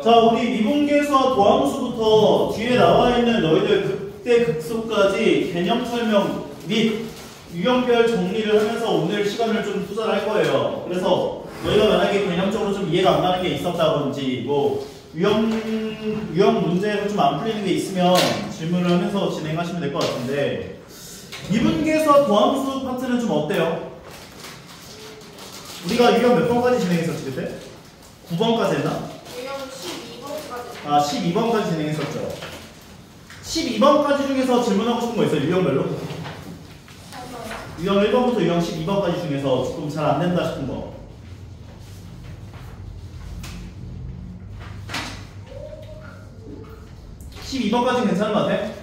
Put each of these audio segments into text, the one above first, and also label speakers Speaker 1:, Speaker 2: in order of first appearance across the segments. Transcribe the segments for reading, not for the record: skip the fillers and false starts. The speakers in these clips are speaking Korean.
Speaker 1: 자, 우리 미분계수와 도함수부터 뒤에 나와 있는 너희들 극대 극소까지 개념 설명 및 유형별 정리를 하면서 오늘 시간을 좀 투자를 할 거예요. 그래서 너희가 만약에 개념적으로 좀 이해가 안 가는 게 있었다든지 뭐 유형 문제로 좀 안 풀리는 게 있으면 질문을 하면서 진행하시면 될 것 같은데, 미분계수와 도함수 파트는 좀 어때요? 우리가 유형 몇 번까지 진행했었지 그때? 9번까지 했나?
Speaker 2: 유형 12번까지.
Speaker 1: 아, 12번까지 진행했었죠. 12번까지 중에서 질문하고 싶은 거 있어요? 유형별로? 유형 1번부터 유형 12번까지 중에서 조금 잘 안 된다 싶은 거. 12번까지는 괜찮은 것 같아?
Speaker 2: 네.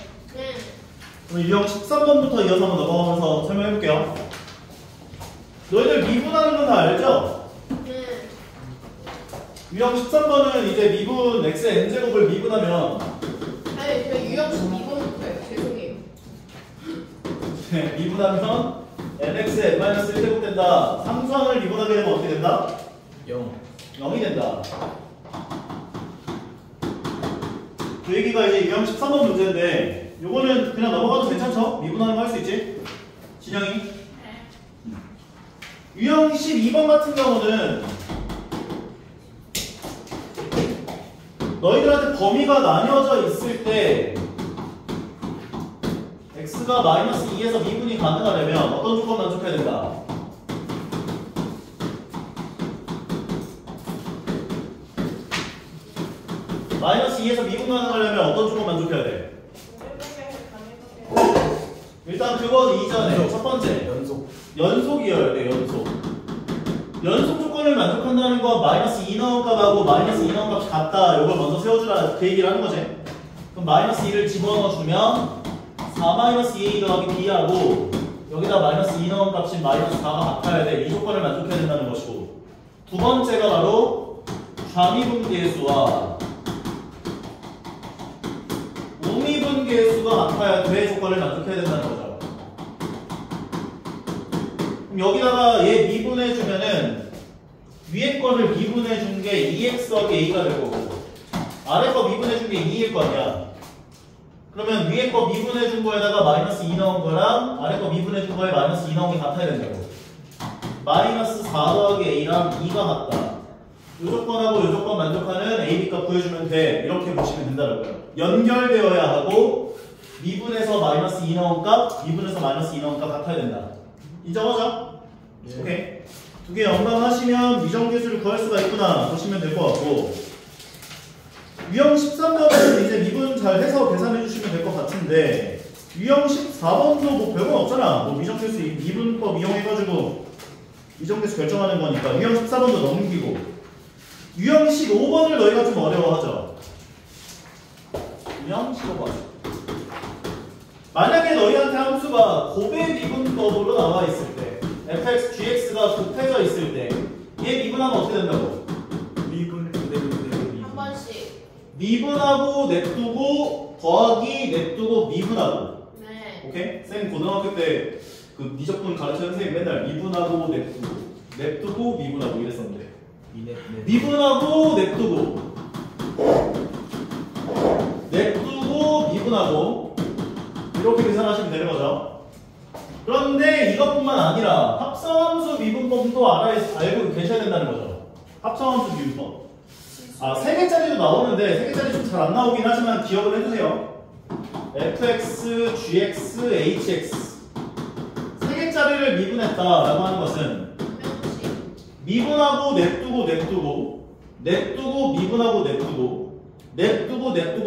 Speaker 1: 그럼 유형 13번부터 이어서 한번 넘어가면서 설명해 볼게요. 너희들 미분하는 건 다 알죠?
Speaker 2: 네.
Speaker 1: 유형 13번은 이제 미분 x의 n제곱을 미분하면
Speaker 2: 아니, 저 유형 12번부터요. 죄송해요.
Speaker 1: 네, 미분하면 nx의 n-1제곱 된다. 상수항을 미분하게 되면 어떻게 된다? 0이 된다. 그 얘기가 이제 유형 13번 문제인데, 요거는 그냥 넘어가도 괜찮죠? 미분하는 거 할 수 있지? 진영이?
Speaker 2: 네.
Speaker 1: 유형 12번 같은 경우는 너희들한테 범위가 나뉘어져 있을 때 x가 마이너스 2에서 미분이 가능하려면 어떤 조건 만족해야 된다? 마이너스 2에서 미분 가능하려면 어떤 조건 만족해야 돼? 일단 그거 이전에 첫 번째 연속이어야 돼. 연속 조건을 만족한다는 거 마이너스 2 넣은 값하고 마이너스 2 넣은 값이 같다. 이걸 먼저 세워주라 그 얘기를 하는 거지. 그럼 마이너스 2를 집어넣어주면 4 마이너스 2a 더하기 b하고 여기다 마이너스 2 넣은 값인 마이너스 4가 같아야 돼. 이 조건을 만족해야 된다는 것이고, 두 번째가 바로 좌미분계수와 우미분계수가 같아야 돼. 조건을 만족해야 된다는 거죠. 그럼 여기다가 얘 미분해주면은 위에 거를 미분해준 게 2x 더하기 a가 될 거고, 아래 거 미분해준 게 2일 거 아니야. 그러면 위에 거 미분해준 거에다가 마이너스 2 넣은 거랑 아래 거 미분해준 거에 마이너스 2 넣은 게 같아야 된다고. 마이너스 4 더하기 a랑 2가 같다. 이 조건하고 이 조건 만족하는 a, b값 구해주면 돼. 이렇게 보시면 된다는 거예요. 연결되어야 하고 미분해서 마이너스 2 넣은 값, 미분해서 마이너스 2 넣은 값 같아야 된다. 인정하죠? 네. 오케이. 두 개 연방하시면 미정계수를 구할 수가 있구나 보시면 될 것 같고, 유형 13번은 이제 미분 잘 해서 계산해 주시면 될 것 같은데, 유형 14번도 뭐 별건 없잖아. 뭐 미정계수 미분법 이용해가지고 미정계수 결정하는 거니까 유형 14번도 넘기고, 유형 15번을 너희가 좀 어려워하죠. 유형 15번. 만약에 너희한테 함수가 곱의 미분법으로 나와 있을 때, fx, gx가 곱해져 있을 때, 얘 미분하면 어떻게 된다고?
Speaker 2: 한 번씩.
Speaker 1: 미분하고 냅두고 더하기 냅두고 미분하고.
Speaker 2: 네.
Speaker 1: 오케이? 쌤 고등학교 때 그 미적분 가르치는 선생님 맨날 미분하고 냅두고 미분하고 이랬었는데, 미분하고 냅두고 미분하고 이렇게 계산하시면 되는 거죠. 그런데 이것뿐만 아니라 합성함수 미분법도 알고 계셔야 된다는 거죠. 합성함수 미분법. 아, 3개짜리도 나오는데 3개짜리 좀 잘 안 나오긴 하지만 기억을 해주세요. fx, gx, hx 3개짜리를 미분했다라고 하는 것은 미분하고 냅두고 미분하고 냅두고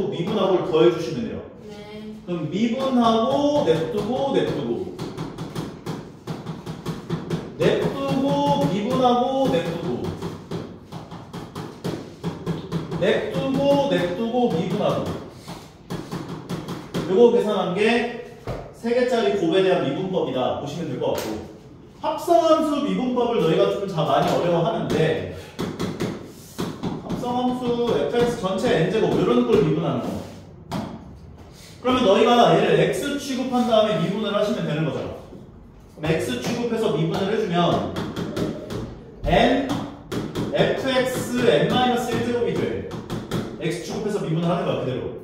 Speaker 1: 미분하고를 더해주시면 돼요.
Speaker 2: 네.
Speaker 1: 그럼 미분하고 냅두고 미분하고 냅두고 미분하고, 요거 계산한 게 3개짜리 곱에 대한 미분법이다 보시면 될 것 같고, 합성함수 미분법을 너희가 좀 많이 어려워하는데, 합성함수 fx 전체 n제곱 이런 걸 미분하는 거. 그러면 너희가 얘를 x 취급한 다음에 미분을 하시면 되는 거잖아. 그럼 x 취급해서 미분을 해주면 n n-1제곱이 돼. x 취급해서 미분을 하는 거야 그대로.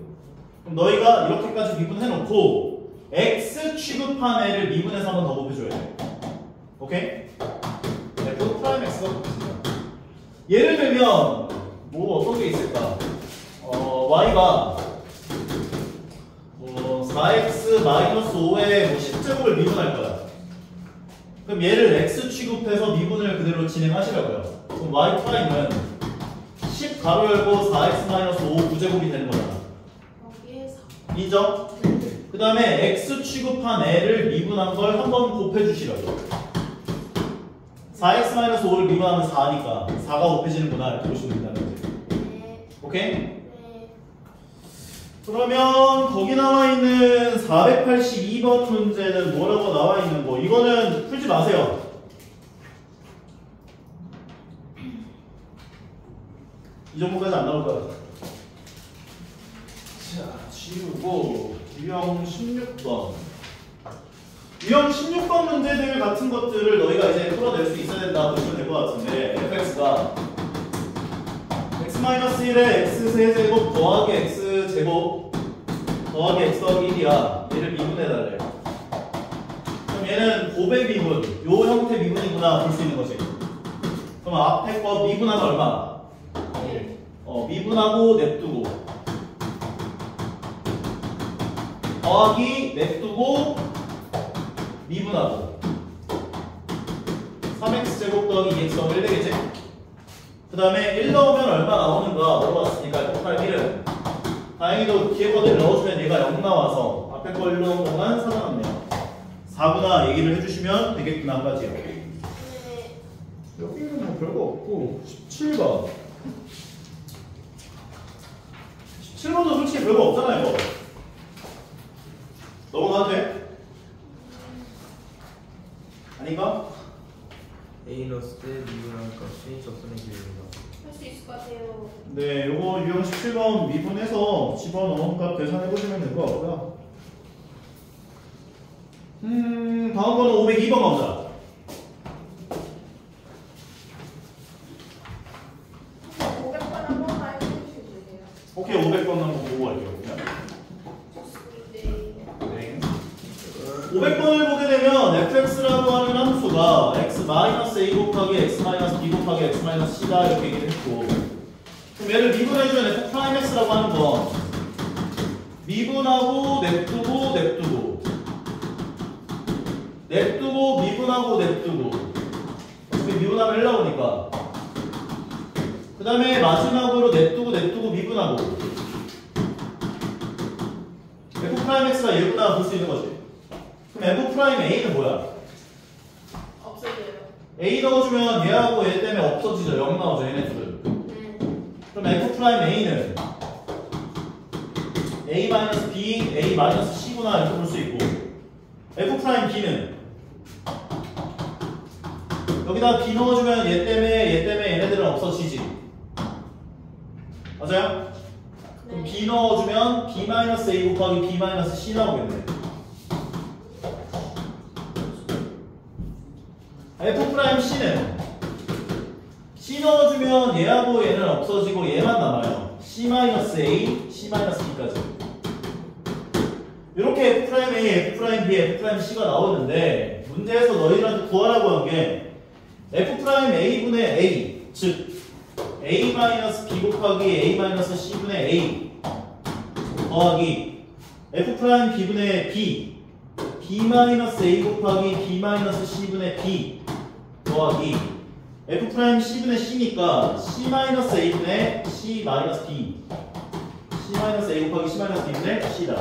Speaker 1: 그럼 너희가 이렇게까지 미분해놓고 x 취급한 애를 미분해서 한 번 더 곱해줘야 돼. 오케이? f 프라임 x가 곱해진다. 예를 들면 뭐 어떤 게 있을까? y가 4x-5의 10제곱을 미분할 거야. 그럼 얘를 x 취급해서 미분을 그대로 진행하시라고요. 그럼 y 프라임은 10 가로 열고 4x-5 9제곱이 되는 거잖아. 인정? 그 다음에 x 취급한 애를 미분한 걸 한번 곱해주시라고. 4x-5를 미분하면 4니까 4가 곱해지는구나 이렇게 보시면 된다는 거지. 오케이? 그러면 거기 나와 있는 482번 문제는 뭐라고 나와 있는 거? 이거는 풀지 마세요. 이 정도까지 안 나올 거야. 자, 지우고 유형 16번. 유형 16번 문제들 같은 것들을 너희가 이제 풀어낼 수 있어야 된다 보시면 될 것 같은데 fx가 x-1에 x3제곱 더하기 x제곱 더하기 x 더하기 1이야. 얘를 미분해달래. 그럼 얘는 곱의 미분, 요 형태 미분이구나 볼 수 있는 거지. 그럼 앞에 거 미분하면 얼마? 미분하고 냅두고 더하기 냅두고 미분하고 3x제곱 더하기 2x 더하기 1 되겠지? 그 다음에 1 넣으면 얼마 나오는가 물어봤으니까 F8 1은 다행히도 뒤에 거를 넣어주면 얘가 0 나와서 앞에 걸 넣은 것만 살아남네요. 4구나 얘기를 해주시면 되겠구나 한 가지요. 여기는 뭐 별거 없고 17번 17번도 솔직히 별거 없잖아요 이거. 넘어가도 돼? 아닌가?
Speaker 3: A 넣었을 때 미분한 값이 적분의 기울입니다.
Speaker 2: 할 수 있을 것 같아요.
Speaker 1: 네, 요거 유형 17번 미분해서 집어넣은 값 계산해보시면 될 것 같고요. 다음 거는 502번 가보자.
Speaker 2: 500번 한 번만 해주실래요?
Speaker 1: 오케이, 500번 한번 보고 갈게요. 네. 500번을 보게 되면 fx라고 하는 함수가 x-a 곱하기 x-b 곱하기 x-c다 이렇게 얘기를 했고, 그럼 얘를 미분해주면 f'x라고 하는 건 미분하고 냅두고 미분하고 냅두고 어차피 미분하면 1 나오니까 그 다음에 마지막으로 냅두고 미분하고 f'x가 얘구나 볼 수 있는 거지. 그럼 f'A는 뭐야?
Speaker 2: 없어져요.
Speaker 1: A 넣어주면 얘하고 얘 때문에 없어지죠. 0 나오죠. 얘네 둘은. 그럼 f'A는 A-B, A-C구나 이렇게 볼 수 있고, f'B는 여기다 B 넣어주면 얘 때문에 얘네들은 없어지지. 맞아요? 그럼 B 넣어주면 B-A 곱하기 B-C 나오겠네. f'C는 C 넣어주면 얘하고 얘는 없어지고 얘만 남아요. C-A, C-B까지. 이렇게 f'A, f'B, f'C가 나오는데 문제에서 너희들한테 구하라고 한 게 f'A분의 A, 즉 A-B 곱하기 A-C분의 A 더하기 f'B분의 B, B-A 곱하기 B-C분의 B 더하기 f'C분의 C니까 C-A분의 C-B C-A 곱하기 C-B분의 C다.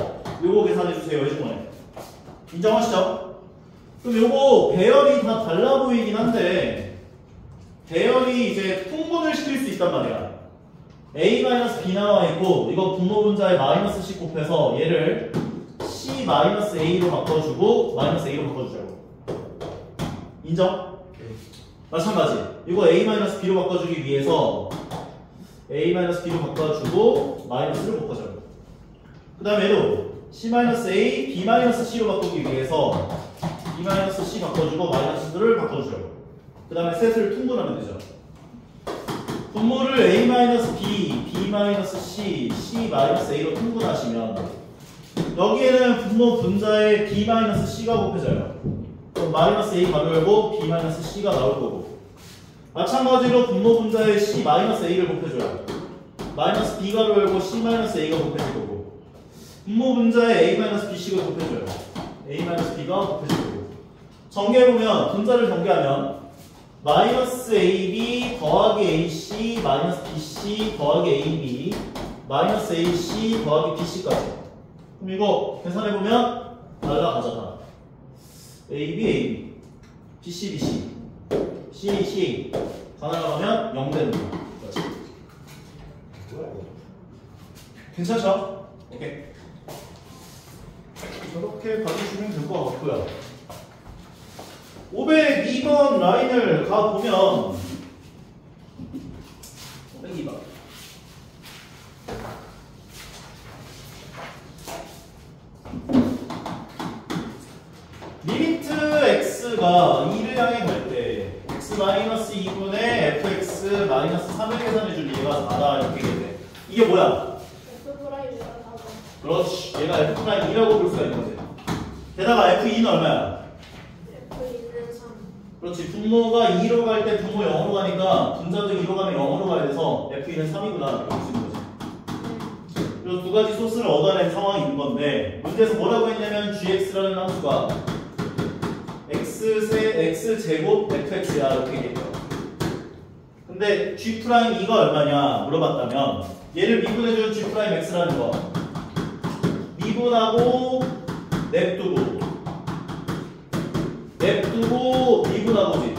Speaker 1: 요거 계산해주세요. 해주면 인정하시죠? 그럼 요거 배열이 다 달라 보이긴 한데 배열이 이제 통분을 시킬 수 있단 말이야. A-B 나와 있고 이거 분모분자에 -C 곱해서 얘를 C-A로 바꿔주고 -A로 바꿔주자고. 인정? 마찬가지. 이거 A-B로 바꿔주기 위해서 A-B로 바꿔주고 마이너스를 바꿔줘요. 그 다음에 얘도 C-A, B-C로 바꾸기 위해서 B-C 바꿔주고 마이너스를 바꿔줘요. 그 다음에 셋을 통분하면 되죠. 분모를 a-b, b-c, c-a로 통분하시면 여기에는 분모 분자에 b-c가 곱해져요. 그럼 -a 가로 열고 b-c가 나올 거고, 마찬가지로 분모 분자에 c-a를 곱해줘요. -b 가로 열고 c-a가 곱해질 거고, 분모 분자에 a-bc가 곱해줘요. a-b가 곱해질 거고, 전개해보면 분자를 전개하면 -ab 더하기 ac bc 더하기 ab ac 더하기 bc까지. 그럼 이거 계산해보면 날라가잖아. ab bc c 다 날아가면 0 되는 거야. 괜찮죠? 오케이. 저렇게 봐주시면 될 것 같고요. 502번 라인을 가보면 502번 리미트 x가 2를 향해 갈 때 x-2분의 fx-3을 계산해줄 얘가 4다 이렇게 돼. 이게 뭐야? 그렇지. 얘가 f'2라고 볼 수가 있는 거지. 게다가 f2는 얼마야? 그렇지. 분모가 2로 갈 때 분모 0으로 가니까 분자도 2로 가면 0으로 가야 돼서 f2는 3이구나 이렇게 볼 수 있는 거지. 그래서 두 가지 소스를 얻어낸 상황이 있는 건데, 문제에서 뭐라고 했냐면 gx라는 함수가 x제곱 fx야 이렇게 얘기해요. 근데 g'2가 얼마냐 물어봤다면 얘를 미분해준 g'x라는 거 미분하고 냅두고 미분하고지.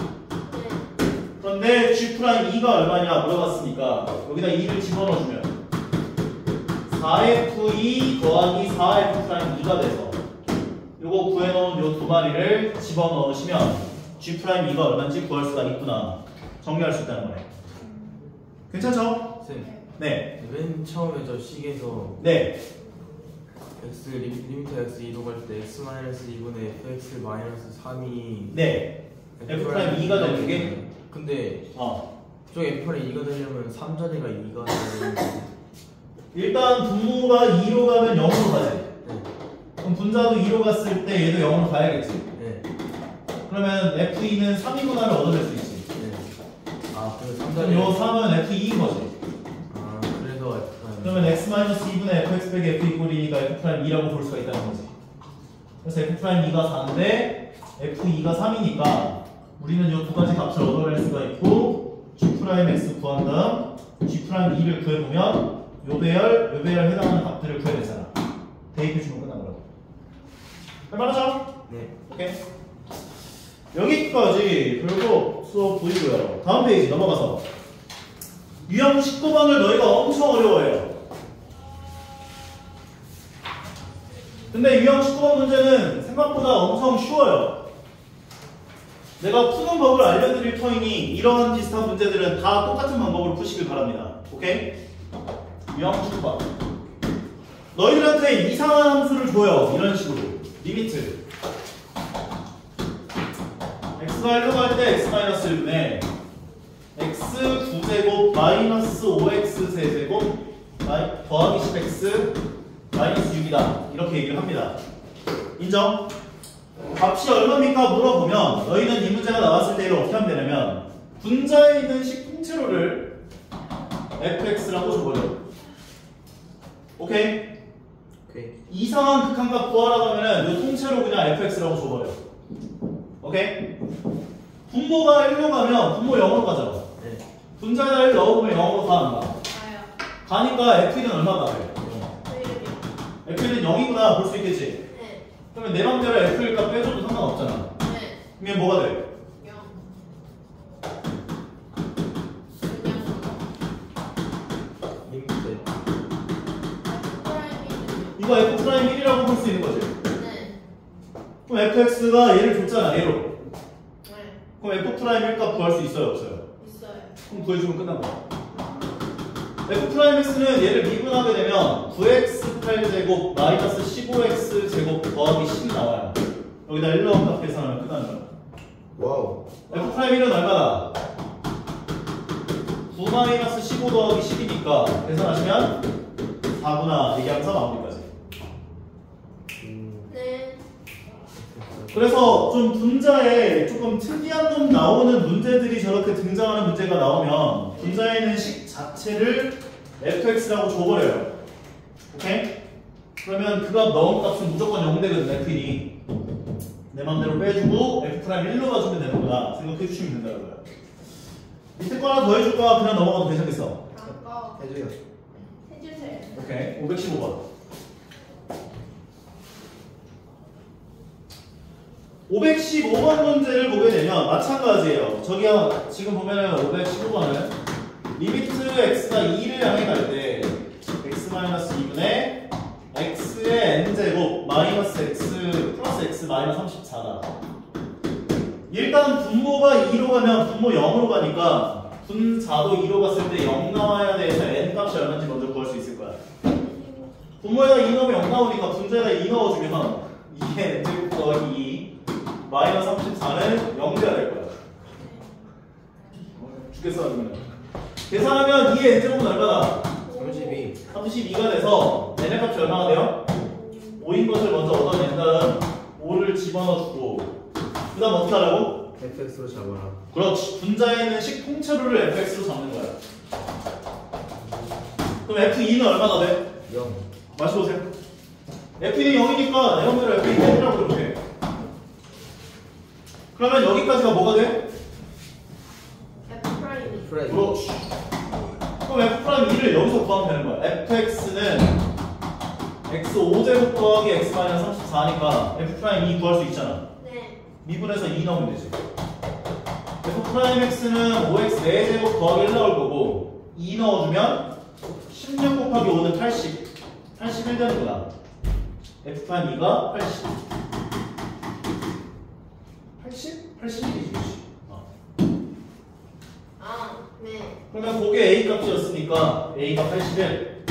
Speaker 1: 그런데 g'2가 얼마냐 물어봤으니까 여기다 2를 집어넣어주면 4f2 더하기 4f'2가 돼서 요거 구해놓은 요 두 마리를 집어넣으시면 g'2가 얼마인지 구할 수가 있구나. 정리할 수 있다는 거네. 괜찮죠?
Speaker 3: 쌤,
Speaker 1: 네.
Speaker 3: 맨 처음에 저 식에서
Speaker 1: 네.
Speaker 3: 리미트 x 2로 갈 때 x-2분의 fx-3이
Speaker 1: 네. f'2가 되는 게?
Speaker 3: 근데 저쪽 f'2가 되려면 3자리가 2가 되는
Speaker 1: 일단 분모가 2로 가면 0으로 가야지.
Speaker 3: 네.
Speaker 1: 그럼 분자도 2로 갔을 때 얘도 0으로 가야겠지.
Speaker 3: 네.
Speaker 1: 그러면 f2는 3이구나를 얻어낼 수 있지.
Speaker 3: 네. 아, 그래서
Speaker 1: 그럼
Speaker 3: 3자리.
Speaker 1: 요 3은 f2인 거지.
Speaker 3: 아, 그래서 f'.
Speaker 1: 그러면 x-2분의 fx 빼기 f2꼴이니까 f'2라고 볼 수가 있다는 거지. 그래서 f'2가 4인데 f2가 3이니까 우리는 이 두 가지 값을 얻어낼 수가 있고, g'(x) 구한 다음 g'2를 구해보면 요 배열 해당하는 값들을 구해내잖아. 대입해주면 끝난 거라고. 할만하죠?
Speaker 3: 네.
Speaker 1: 오케이. 여기까지 결국 수업 보이고요. 다음 페이지 넘어가서 유형 19번을 너희가 엄청 어려워해요. 근데 유형 19번 문제는 생각보다 엄청 쉬워요. 내가 푸는 법을 알려드릴 터이니 이런 비슷한 문제들은 다 똑같은 방법으로 푸시길 바랍니다. 오케이? 유형 19번. 너희들한테 이상한 함수를 줘요. 이런 식으로. 리미트. x가 1로 갈 때 x-1분의 x 9제곱 마이너스 5x 세제곱 더하기 10x 마이너스 6이다. 이렇게 얘기를 합니다. 인정? 값이 얼마입니까? 물어보면 너희는 이 문제가 나왔을 때 이걸 어떻게 하면 되냐면 분자에 있는 식 통째로를 fx라고 줘버려. 오케이?
Speaker 3: 오케이.
Speaker 1: 이상한 극한값 구하라고 하면은 이 통째로 그냥 fx라고 줘버려. 오케이? 분모가 1로 가면 분모 0으로 가잖아.
Speaker 3: 네.
Speaker 1: 분자에다 1 넣어보면 0으로 가, 안 가?
Speaker 2: 가요.
Speaker 1: 가니까 f는 얼마가 돼?
Speaker 2: 네.
Speaker 1: f는 0이구나 볼 수 있겠지?
Speaker 2: 네.
Speaker 1: 그러면 내 맘대로 f를 값 빼줘도 상관없잖아.
Speaker 2: 네.
Speaker 1: 그러면 뭐가 돼?
Speaker 2: 0.
Speaker 3: 리미트.
Speaker 1: 이거 f'1이라고 볼 수 있는 거지.
Speaker 2: 네.
Speaker 1: 그럼 fx가 얘를 줬잖아, 얘로.
Speaker 2: 네.
Speaker 1: 그럼 f'1 값 구할 수 있어요, 없어요?
Speaker 2: 있어요.
Speaker 1: 그럼 구해주면 끝난 거야. f'x는 얘를 미분하게 되면 9x 8제곱 마이너스 15x 제곱 더하기 10이 나와요. 여기다 1 넣은 값 계산하면 끝나는 거야.
Speaker 3: 와우.
Speaker 1: f'1은 얼마다? 9-15 더하기 10이니까 계산하시면 4구나 얘기하면서 마무리까지.
Speaker 2: 네.
Speaker 1: 그래서 좀 분자에 조금 특이한 놈 나오는 문제들이 저렇게 등장하는 문제가 나오면 분자에 있는 식 자체를 fx라고 줘버려요. 오케이? 그러면 그 값 넣은 값은 무조건 0되거든 f니. 내 맘대로 빼주고 f' 1로 가주면 되는구나 생각해 주시면 된다고요. 밑에 거 하나 더 해줄까? 그냥 넘어가도 괜찮겠어?
Speaker 2: 아까
Speaker 3: 해줘요.
Speaker 2: 해주세요.
Speaker 1: 오케이. 515번. 515번 문제를 보게 되면 마찬가지예요. 저기요, 지금 보면은 515번은 리미트 x가 2를 향해 갈 때 x-2분의 x의 n제곱 마이너스 x 플러스 x 마이너스 34다. 일단 분모가 2로 가면 분모 0으로 가니까 분자도 2로 갔을 때 0 나와야 돼서 n 값이 얼마인지 먼저 구할 수 있을 거야. 분모에다 2 넣으면 0 나오니까 분자에다 2 넣어주면 이게 n제곱 더하기 2 마이너스 34는 0 돼야 될 거야. 죽겠어 아니면. 계산하면 2의 n제곱은 얼마나?
Speaker 3: 32.
Speaker 1: 32가 돼서 n의 값이 얼마가 돼요? 5인 것을 먼저 얻어낸 다음 5를 집어넣어주고 그 다음 어떻게 하라고?
Speaker 3: fx로 잡아라.
Speaker 1: 그렇지. 분자에 있는 식 통째로를 fx로 잡는 거야. 그럼 f2는 얼마가 돼?
Speaker 3: 0.
Speaker 1: 마셔보세요. f2는 0이니까 내 맘대로 f2 빼주라고 그렇게. 그러면 여기까지가 뭐가 돼?
Speaker 2: F 프라임.
Speaker 3: 프라이.
Speaker 1: 그렇지. 그럼 f'2를 여기서 구하면 되는 거야. fx는 x 5제곱 더하기 x 마이너스 34니까 f'2 구할 수 있잖아.
Speaker 2: 네.
Speaker 1: 미분해서 2 넣으면 되지. f'x는 5x 4제곱 더하기 1 나올 거고 2 넣어주면 16 곱하기 5는 80. 81 되는 거야. f'2가 80. 80? 81이지.
Speaker 2: 아, 네.
Speaker 1: 그러면 그게 a 값이었으니까 a가 81.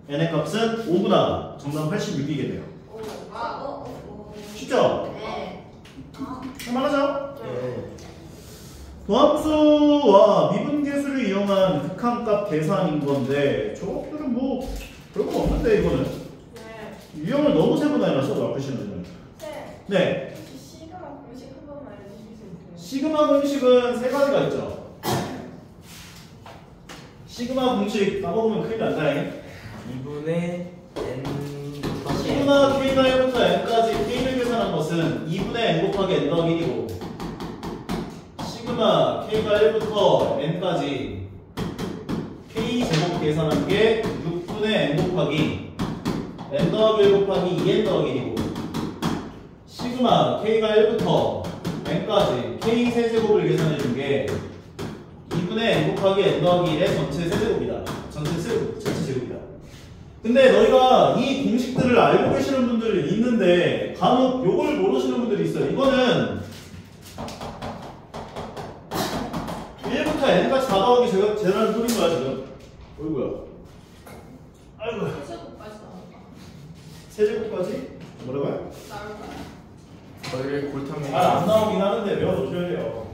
Speaker 1: n의 값은 5구나. 정답은 86이겠네요.
Speaker 2: 오. 아,
Speaker 1: 쉽죠?
Speaker 2: 네.
Speaker 1: 할만하죠?
Speaker 3: 네.
Speaker 1: 도함수와 미분계수를 이용한 극한값 계산인 건데 저것들은 뭐 별거 없는데 이거는
Speaker 2: 네.
Speaker 1: 유형을 너무 세분화해놨어 와프시는
Speaker 2: 네.
Speaker 1: 네.
Speaker 2: 시그마 공식 한 번만 알려주실 수 있어요?
Speaker 1: 시그마 공식은 세 가지가 있죠. 시그마 공식 까먹으면 큰일 난다잉.
Speaker 3: 2분의 n 곱하기
Speaker 1: 시그마 k가 1부터 n까지 k를 계산한 것은 2분의 n 곱하기 n 더하기 1이고 시그마 k가 1부터 n까지 k 제곱 계산한 게 6분의 n 곱하기 n 더하기 1 곱하기 2n 더하기 1이고 시그마 k가 1부터 n까지 k 세제곱을 계산해 준 게 2분의 n 곱하기 n 더하기 1의 전체 세제곱이다. 전체 제곱이다. 근데 너희가 이 공식들을 알고 계시는 분들이 있는데 간혹 요걸 모르시는 분들이 있어요. 이거는 1부터 n까지 다 더하기 제대로 소린 거야 지금. 어이구야. 아이고.
Speaker 2: 세제곱까지 나올까?
Speaker 1: 세제곱까지? 뭐라고요?
Speaker 2: 나올까요?
Speaker 3: 저희를 골탕에
Speaker 1: 잘 안 나오긴 하는데 외워놓으셔야 돼요.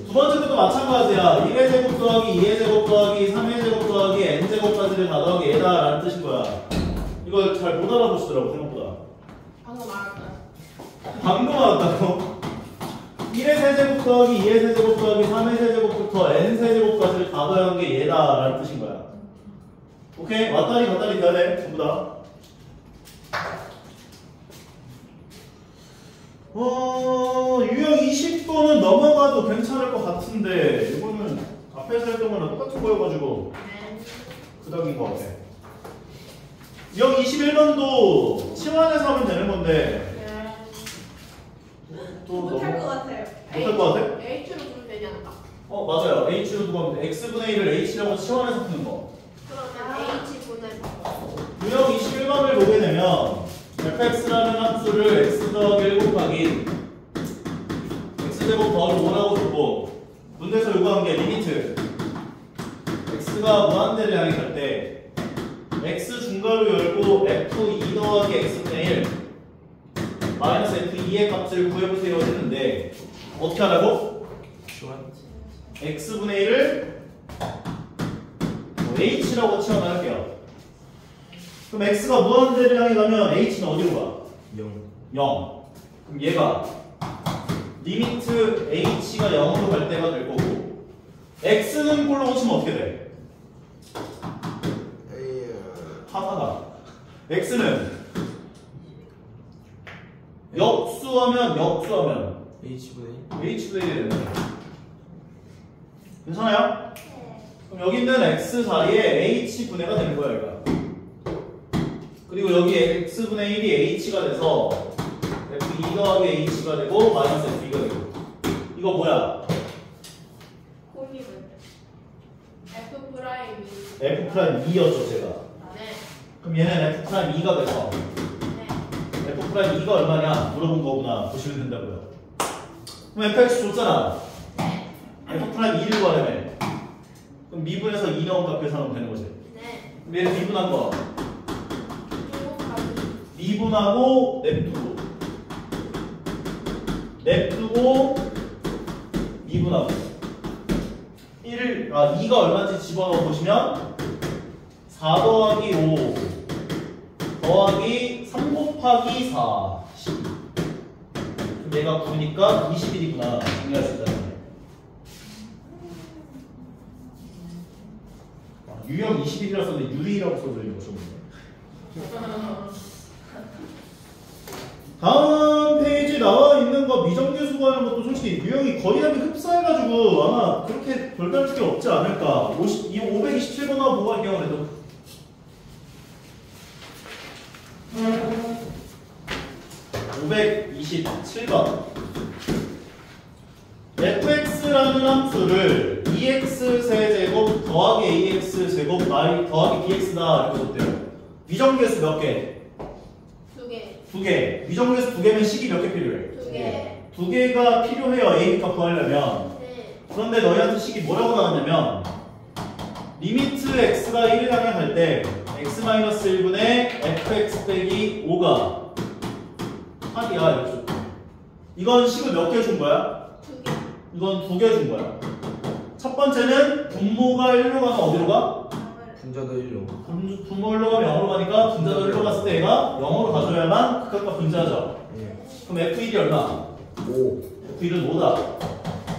Speaker 1: 두 번째 것도 마찬가지야. 1의 제곱 더하기 2의 제곱 더하기 3의 제곱 더하기 n제곱까지를 다 더하기 얘다 라는 뜻인 거야. 이걸 잘 못 알아보시더라고 생각보다.
Speaker 2: 방금 말할까요?
Speaker 1: 방금 알았다고? 1의 세제곱 더하기 2의 세제곱 더하기 3의 세제곱부터 n 세제곱까지를 다 더한 게 얘다 라는 뜻인 거야. 오케이? 왔다리 갔다리 돼야 돼 전부 다. 유형 20번은 넘어가도 괜찮을 것 같은데 이거는 앞에서 했던 거랑 똑같은 거여가지고 그닥인 것 같아. 유형 21번도 치환해서 하면 되는 건데 또
Speaker 2: 못할 것
Speaker 1: 너무
Speaker 2: 같아요.
Speaker 1: 못할 것 같아?
Speaker 2: H로 두면 되지 않을까?
Speaker 1: 맞아요. H로 두고 하면 돼. X분의 1을 H라고 치환해서 푸는 거.
Speaker 2: 그러면 H분의
Speaker 1: 유형 21번을 보게 되면 fx라는 함수를 x 더하기 1 곱하기 x제곱 더하기 5라고 줬고 문제에서 요구한 게 리미트 x가 무한대를 향해 갈 때 x 중괄호 열고 f2 더하기 x분의 1 마이너스 f2의 값을 구해보세요 했는데 어떻게 하라고?
Speaker 3: 좋아.
Speaker 1: x분의 1을 h라고 치환할게요. 그럼 x가 무한대를 향해 가면 h는 어디로 가?
Speaker 3: 0.
Speaker 1: 0. 그럼 얘가 리미트 h가 0으로 갈 때가 될 거고 x는 골로 고치면 어떻게 돼? 하하가 x는 역수하면
Speaker 3: H분의
Speaker 1: h분의 1이 되는 거예요. 괜찮아요? 그럼 여기 있는 x 자리에 h분의가 되는 거야 얘가. 그리고 여기 x분의 1이 h가 돼서 f2 더하기 h가 되고 마이너스 f2가 되고 이거 뭐야?
Speaker 2: 콜립은 F 프라임이.
Speaker 1: f'2였죠 제가.
Speaker 2: 네.
Speaker 1: 그럼 얘는 f'2가 돼서
Speaker 2: 네.
Speaker 1: f'2가 얼마냐 물어본 거구나 보시면 된다고요. 그럼 fx 줬잖아. f'2를 구하려면 그럼 미분에서 2 넣은 값 계산하면 되는 거지.
Speaker 2: 네.
Speaker 1: 그럼 얘는 미분한 거
Speaker 2: 행복하기.
Speaker 1: 미분하고 냅두고 미분하고 2가 얼마인지 집어넣어 보시면 4 더하기 5 더하기 3 곱하기 4 12. 그럼 얘가 9니까 21이구나 정리할 수 있다는 거예요. 유형 21이라 썼는데 유리라고 써드리는 거 좋은데. 다음 페이지 나와 있는 거 미정계수 구하는 것도 솔직히 유형이 거의 답이 흡사해가지고 아마 그렇게 별다를 게 없지 않을까. 527번하고 보고 할게요. 그래도 527번 fx라는 함수를 2x 세제곱 더하기 ax 제곱 더하기 bx다 이렇게 썼대요. 미정계수 몇 개?
Speaker 2: 2개.
Speaker 1: 2개. 미정계수 2개면 식이 몇 개 필요해?
Speaker 2: 2개.
Speaker 1: 2개가 필요해요. a 값 구하려면.
Speaker 2: 네.
Speaker 1: 그런데 너희한테 식이 뭐라고 나왔냐면 리미트 x가 1을 향해 갈 때 x-1분의 fx 빼기 5가 8이야 이렇게 줬대. 이건 식을 몇 개 준 거야?
Speaker 2: 2개.
Speaker 1: 이건 2개 준 거야. 첫 번째는 분모가 1로 가면 어디로 가?
Speaker 3: 분자도 1로.
Speaker 1: 분모 1로 가면 0으로 가니까 분자도 1로 갔을 때 얘가 0으로 가줘야만 극각과 분자죠.
Speaker 3: 예.
Speaker 1: 그럼 f1이 얼마?
Speaker 3: 5.
Speaker 1: f1은 5다.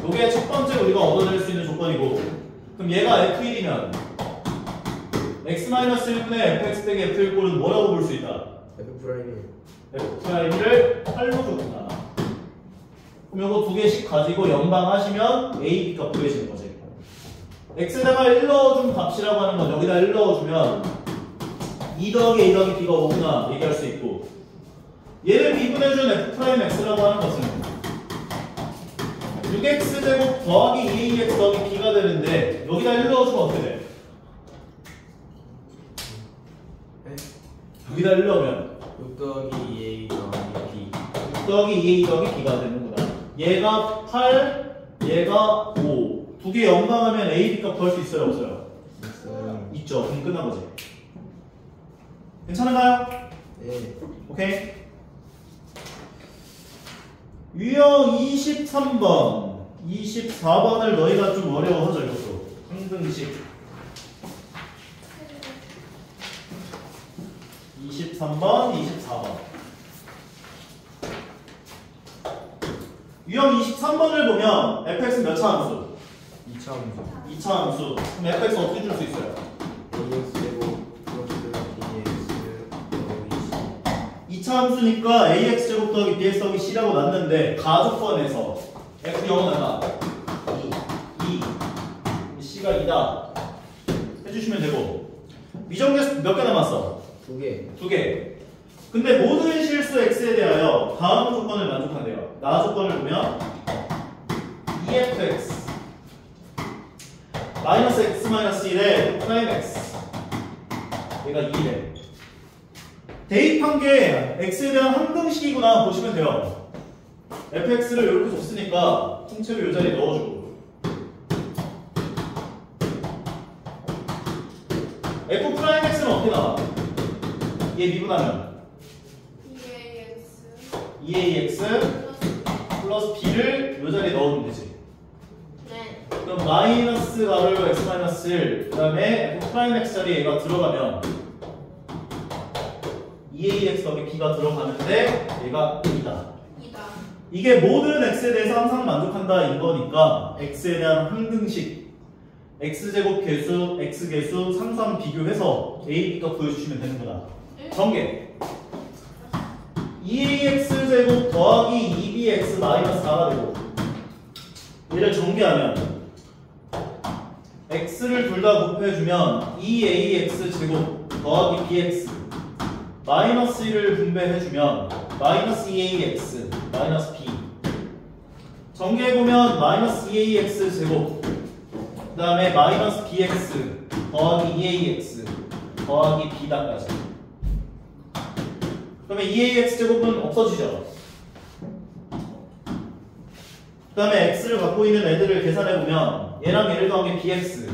Speaker 1: 요게 첫 번째 우리가 얻어낼 수 있는 조건이고 그럼 얘가 f1이면 x-1분의 fx 빼기 f1 꼴은 뭐라고 볼 수 있다?
Speaker 3: F 프라임이
Speaker 1: f'를 8로 줬구나. 그럼 요거 2개씩 가지고 연방하시면 a, b 값 구해지는 거지. x에다가 1 넣어준 값이라고 하는 건 여기다 1 넣어주면 2 더하기 a 더하기 b가 5구나 얘기할 수 있고 얘를 미분해준 f'x라고 하는 것은 6x제곱 더하기 2ax 더하기 b가 되는데 여기다 1 넣어주면 어떻게 돼?
Speaker 3: 네?
Speaker 1: 여기다 1 넣으면
Speaker 3: 6 더하기 2A 더하기 B.
Speaker 1: 6 더하기 2a 더하기 b가 되는구나. 얘가 8, 얘가 5. 2개 연방하면 a, b 값 구할 수 있어요? 없어요?
Speaker 3: 있어요.
Speaker 1: 있죠. 그럼 끝난 거지. 괜찮은가요?
Speaker 3: 네.
Speaker 1: 오케이. 유형 23번, 24번을 너희가 좀 어려워하죠, 이것도. 항등식. 23번, 24번. 유형 23번을 보면 fx는 몇 차 함수?
Speaker 3: 2차 함수.
Speaker 1: 2차 함수. 그럼 fx 어떻게 줄 수 있어요?
Speaker 3: AX 제곱 플러스 BX 더하기
Speaker 1: 2차 함수니까 ax 제곱 더하기 bx 더하기 c라고 났는데 가족번에서 f 0은 얼마? 2. c가 2다. 해주시면 되고 미정계수 몇 개 남았어?
Speaker 3: 2개.
Speaker 1: 2개. 근데 모든 실수 x에 대하여 다음 조건을 만족한대요. 나 조건을 보면 efx 마이너스 x 마이너스 1에 프라임 x 얘가 2래. 대입한 게 x에 대한 항등식이구나 보시면 돼요. fx를 이렇게 줬으니까 통째로 이 자리에 넣어주고 f 프라임 x는 어떻게 나와? 얘 미분하면
Speaker 2: 2ax
Speaker 1: 2ax
Speaker 2: 플러스
Speaker 1: 플러스 b를 이 자리에 넣으면 되지.
Speaker 2: 네.
Speaker 1: 그럼 마이너스 가로 x 마이너스 1, 그 다음에 f 프라임 x 자리에 얘가 들어가면 2ax 더하기 b가 들어가는데 얘가 2다.
Speaker 2: 2다.
Speaker 1: 이게 모든 x에 대해서 항상 만족한다 인 거니까 x에 대한 항등식 x제곱 계수, x계수, 상수함 비교해서 a, b가 구해주시면 되는구나. 전개 2ax 제곱 더하기 2bx 마이너스 4가 되고 얘를 전개하면 x를 둘 다 곱해주면 2ax 제곱 더하기 bx 마이너스 1을 분배해주면 마이너스 2ax 마이너스 b 전개해보면 마이너스 2ax 제곱 그 다음에 마이너스 bx 더하기 2ax 더하기 b다까지. 그러면 2ax 제곱은 없어지죠. 그 다음에 x를 갖고 있는 애들을 계산해보면 얘랑 얘를 더하기 bx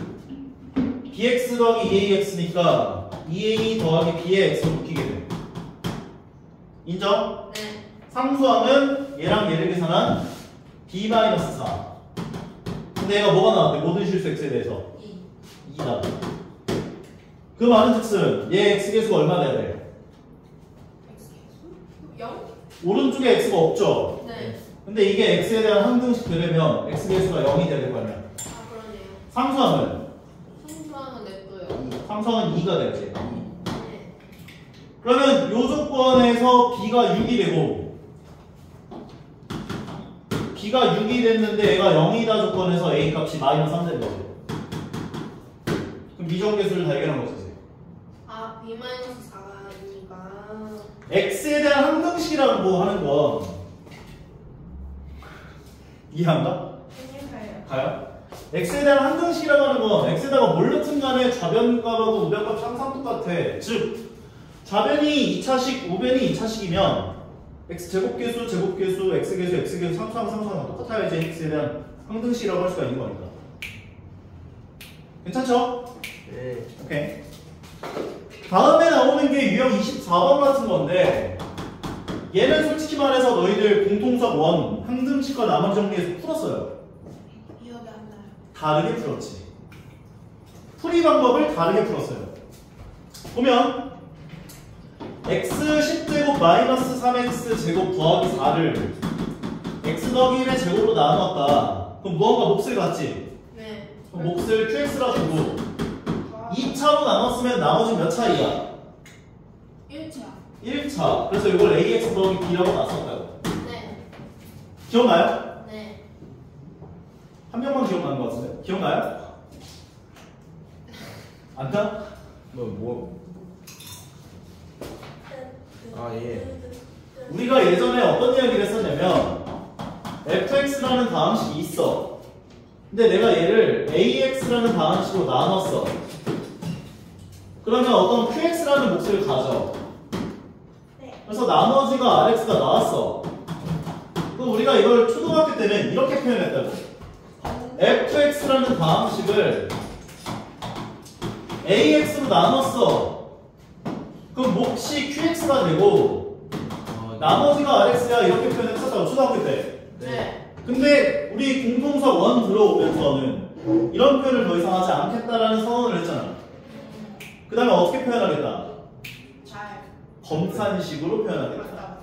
Speaker 1: bx 더하기 2ax니까 2a 더하기 b의 x로 묶이게 돼. 인정?
Speaker 2: 네.
Speaker 1: 상수함은 얘랑 얘를 계산한 b-4. 근데 얘가 뭐가 나왔대? 모든 실수 x에 대해서 2다. 그 말은 즉슨 얘 x계수가 얼마 돼야 돼?
Speaker 2: X계수? 0?
Speaker 1: 오른쪽에 x가 없죠?
Speaker 2: 네.
Speaker 1: 근데 이게 x에 대한 항등식 되려면 x계수가 0이 돼야 될 거 아니야.
Speaker 2: 아, 그러네요.
Speaker 1: 상수함은?
Speaker 2: 상수함은 냅둬요.
Speaker 1: 상수함은 2가 돼야지.
Speaker 2: 네.
Speaker 1: 그러면 요 조건에서 b가 6이 되고 b가 6이 됐는데 얘가 0이다 조건에서 a 값이 마이너스 3 되는 거죠. 그럼 미정계수를 다 해결한 거지.
Speaker 2: 아, b-4이니까.
Speaker 1: x에 대한 항등식이라고 하는 건 이해한가? 가요? x에 대한 항등식이라고 하는 건 x에다가 뭘 넣든 간에 좌변값하고 우변값 항상 똑같아. 즉 좌변이 2차식, 우변이 2차식이면 x제곱계수, 제곱계수, x계수, x계수, 상수항, 상수항 똑같아야지 x에 대한 항등식이라고 할 수가 있는 거니까. 괜찮죠?
Speaker 3: 네.
Speaker 1: 오케이. 다음에 나오는 게 유형 24번 같은 건데 얘는 솔직히 말해서 너희들 공통수학 1 항등식과 나머지 정리해서 풀었어요.
Speaker 2: 기억이 안 나요.
Speaker 1: 다르게 풀었지. 풀이 방법을 다르게 풀었어요. 보면 x 10제곱 마이너스 3x 제곱 더하기 4를 x 더하기 1의 제곱으로 나누었다. 그럼 무언가 몫을 갖지?
Speaker 2: 네.
Speaker 1: 그럼 몫을 qx라 주고 2차로 나눴으면 나머지 몇 차이야?
Speaker 2: 1차.
Speaker 1: 1차. 그래서 이걸 ax 더하기 b라고 놨었다고.
Speaker 2: 네.
Speaker 1: 기억나요?
Speaker 2: 네.
Speaker 1: 한 명만 기억나는 것 같은데? 기억나요? 안 나?
Speaker 3: 아, 예.
Speaker 1: 우리가 예전에 어떤 이야기를 했었냐면 fx라는 다항식이 있어. 근데 내가 얘를 ax라는 다항식으로 나눴어. 그러면 어떤 qx라는 몫을 가져. 그래서 나머지가 rx가 나왔어. 그럼 우리가 이걸 초등학교 때는 이렇게 표현했다고. fx라는 다항식을 ax로 나눴어. 그럼 몫이 qx가 되고 나머지가 rx야 이렇게 표현했었다고 초등학교 때.
Speaker 2: 네.
Speaker 1: 근데 우리 공통수학 1 들어오면서는 이런 표현을 더 이상 하지 않겠다라는 선언을 했잖아. 그 다음에 어떻게 표현하겠다?
Speaker 2: 잘.
Speaker 1: 검산식으로 표현하겠다.
Speaker 2: 맞다.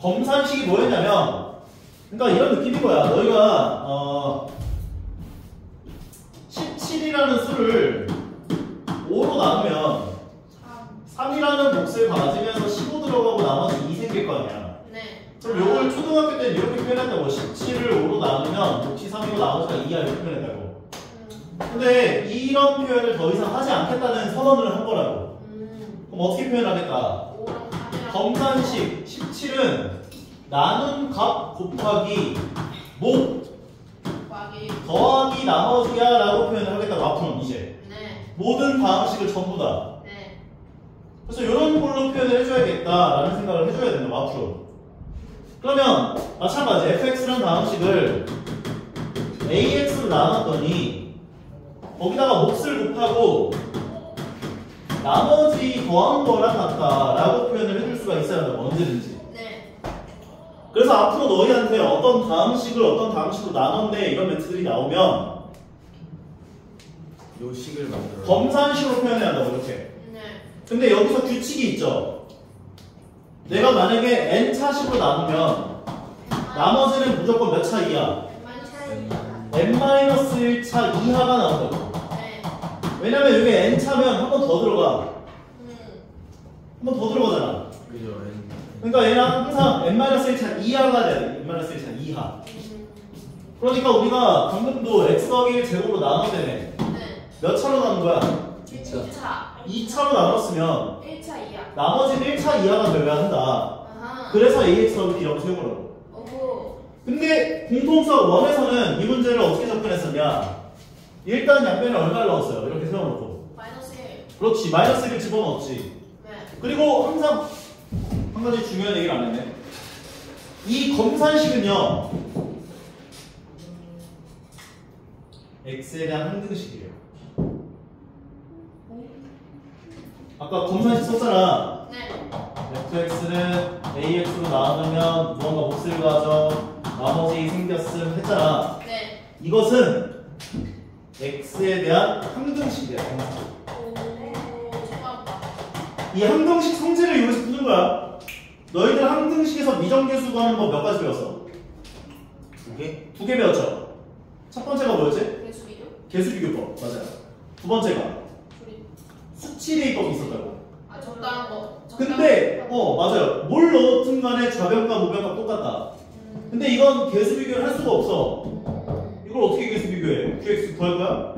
Speaker 1: 검산식이 뭐였냐면 그러니까 이런 느낌인 거야. 너희가 17이라는 수를 5로 나누면 3이라는 몫을 가지면서 15 들어가고 나머지 2 생길 거 아니야.
Speaker 2: 네.
Speaker 1: 그럼 요걸 초등학교 때는 이렇게 표현했다고. 17을 5로 나누면 몫이 3이고 나머지가 2야 이렇게 표현했다고. 근데 이런 표현을 더 이상 하지 않겠다는 선언을 한 거라고. 그럼 어떻게 표현하겠다?
Speaker 2: 5랑 3이랑.
Speaker 1: 검산식 17은 나눈 값 곱하기 목 더하기 나머지야 라고 표현을 하겠다고 앞으로는 이제.
Speaker 2: 네.
Speaker 1: 모든 다항식을 전부 다.
Speaker 2: 네.
Speaker 1: 그래서 이런 걸로 표현을 해줘야겠다라는 생각을 해줘야 된다 앞으로. 그러면 마찬가지 fx라는 다항식을 ax로 나눴더니 거기다가 몫을 곱하고 나머지 더한 거랑 같다라고 표현을 해줄 수가 있어야 한다고 언제든지.
Speaker 2: 네.
Speaker 1: 그래서 앞으로 너희한테 어떤 다음식으로 나눴네 이런 멘트들이 나오면
Speaker 3: 요 식을 만들어.
Speaker 1: 검산식으로 표현해야 한다고 이렇게.
Speaker 2: 네.
Speaker 1: 근데 여기서 규칙이 있죠. 내가 만약에 n차식으로 나누면 나머지는 무조건 몇 차 이하? n-1차 이하가 나온다고.
Speaker 2: 네.
Speaker 1: 왜냐면 이게 n차면 한 번 더 들어가. 한 번 더 들어가잖아.
Speaker 3: 그죠.
Speaker 1: 그러니까 얘는 항상 n-1차 이하가 돼야 돼. n-1차 이하. 그러니까 우리가 방금도 x 더하기 1 제곱으로 나눴대네.
Speaker 2: 네.
Speaker 1: 몇 차로 나눈 거야?
Speaker 2: 2차.
Speaker 1: 2차로 나눴으면
Speaker 2: 1차 이하.
Speaker 1: 나머지는 1차 이하가 되어야 한다.
Speaker 2: 아하.
Speaker 1: 그래서 ax 더하기 b라고 세우라고.
Speaker 2: 오호.
Speaker 1: 근데 공통수학 1에서는 이 문제를 어떻게 접근했었냐? 일단 양변에 얼마를 넣었어요? 이렇게 세워놓고.
Speaker 2: 마이너스 1.
Speaker 1: 그렇지. 마이너스 1을 집어넣었지.
Speaker 2: 네.
Speaker 1: 그리고 항상 한 가지 중요한 얘기를 안 했네. 이 검산식은요. x에 대한 항등식이에요. 아까 검산식 썼잖아.
Speaker 2: 네.
Speaker 1: fx는 ax로 나누면 무언가 몫을 가져 나머지 생겼음 했잖아.
Speaker 2: 네.
Speaker 1: 이것은 x에 대한 항등식이야.
Speaker 2: 오. 죄송합니다.
Speaker 1: 이 항등식 성질을 이용해서 푸는 거야. 너희들 항등식에서 미정계수 구하는 법 몇 가지 배웠어?
Speaker 3: 2개?
Speaker 1: 2개 배웠죠? 첫 번째가 뭐였지?
Speaker 2: 개수비교?
Speaker 1: 개수비교법. 맞아요. 두 번째가
Speaker 2: 둘이.
Speaker 1: 수치대입법이 있었다고.
Speaker 2: 아 적당한 거.
Speaker 1: 근데 맞아요. 뭘 넣었든 간에 좌변값, 우변값 똑같다. 근데 이건 개수비교를 할 수가 없어. 이걸 어떻게 개수비교해? qx 구할 거야?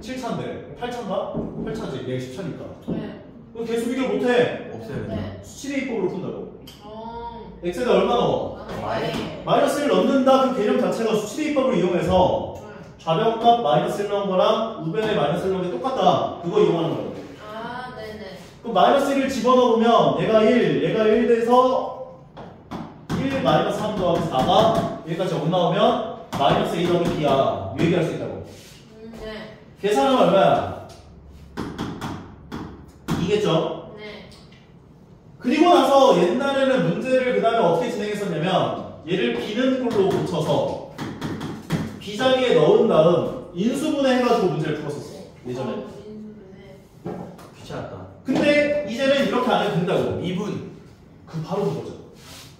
Speaker 1: 7차인데 8차인가? 8차지. 얘 10차니까.
Speaker 2: 네.
Speaker 1: 그럼 개수비교를 못해.
Speaker 3: 없애야 된다.
Speaker 2: 네.
Speaker 1: 수치대입법으로 푼다고.
Speaker 2: 어.
Speaker 1: x에다 얼마 넣어?
Speaker 2: 네.
Speaker 1: 마이너스를 넣는다 그 개념 자체가 수치대입법을 이용해서 좌변값 마이너스를 넣은 거랑 우변에 마이너스를 넣은 게 똑같다. 그거 이용하는 거예요.
Speaker 2: 아, 네네.
Speaker 1: 그럼 마이너스 1을 집어넣으면 얘가 1 돼서 1 마이너스 3 더하기 4가 여기까지 0 나오면 마이너스 2 더하기 b야. 이 얘기할 수 있다고.
Speaker 2: 네.
Speaker 1: 계산하면 얼마야? 2겠죠?
Speaker 2: 네.
Speaker 1: 그리고 나서 옛날에는 문제를 그 다음에 어떻게 진행했었냐면 얘를 b는 꼴로 고쳐서 b 자리에 넣은 다음 인수분해 해가지고 문제를 풀었었어. 예전에.
Speaker 2: 네.
Speaker 3: 귀찮았다.
Speaker 1: 근데 이제는 이렇게 안 해도 된다고.
Speaker 3: 미분.
Speaker 1: 그 바로 그거죠.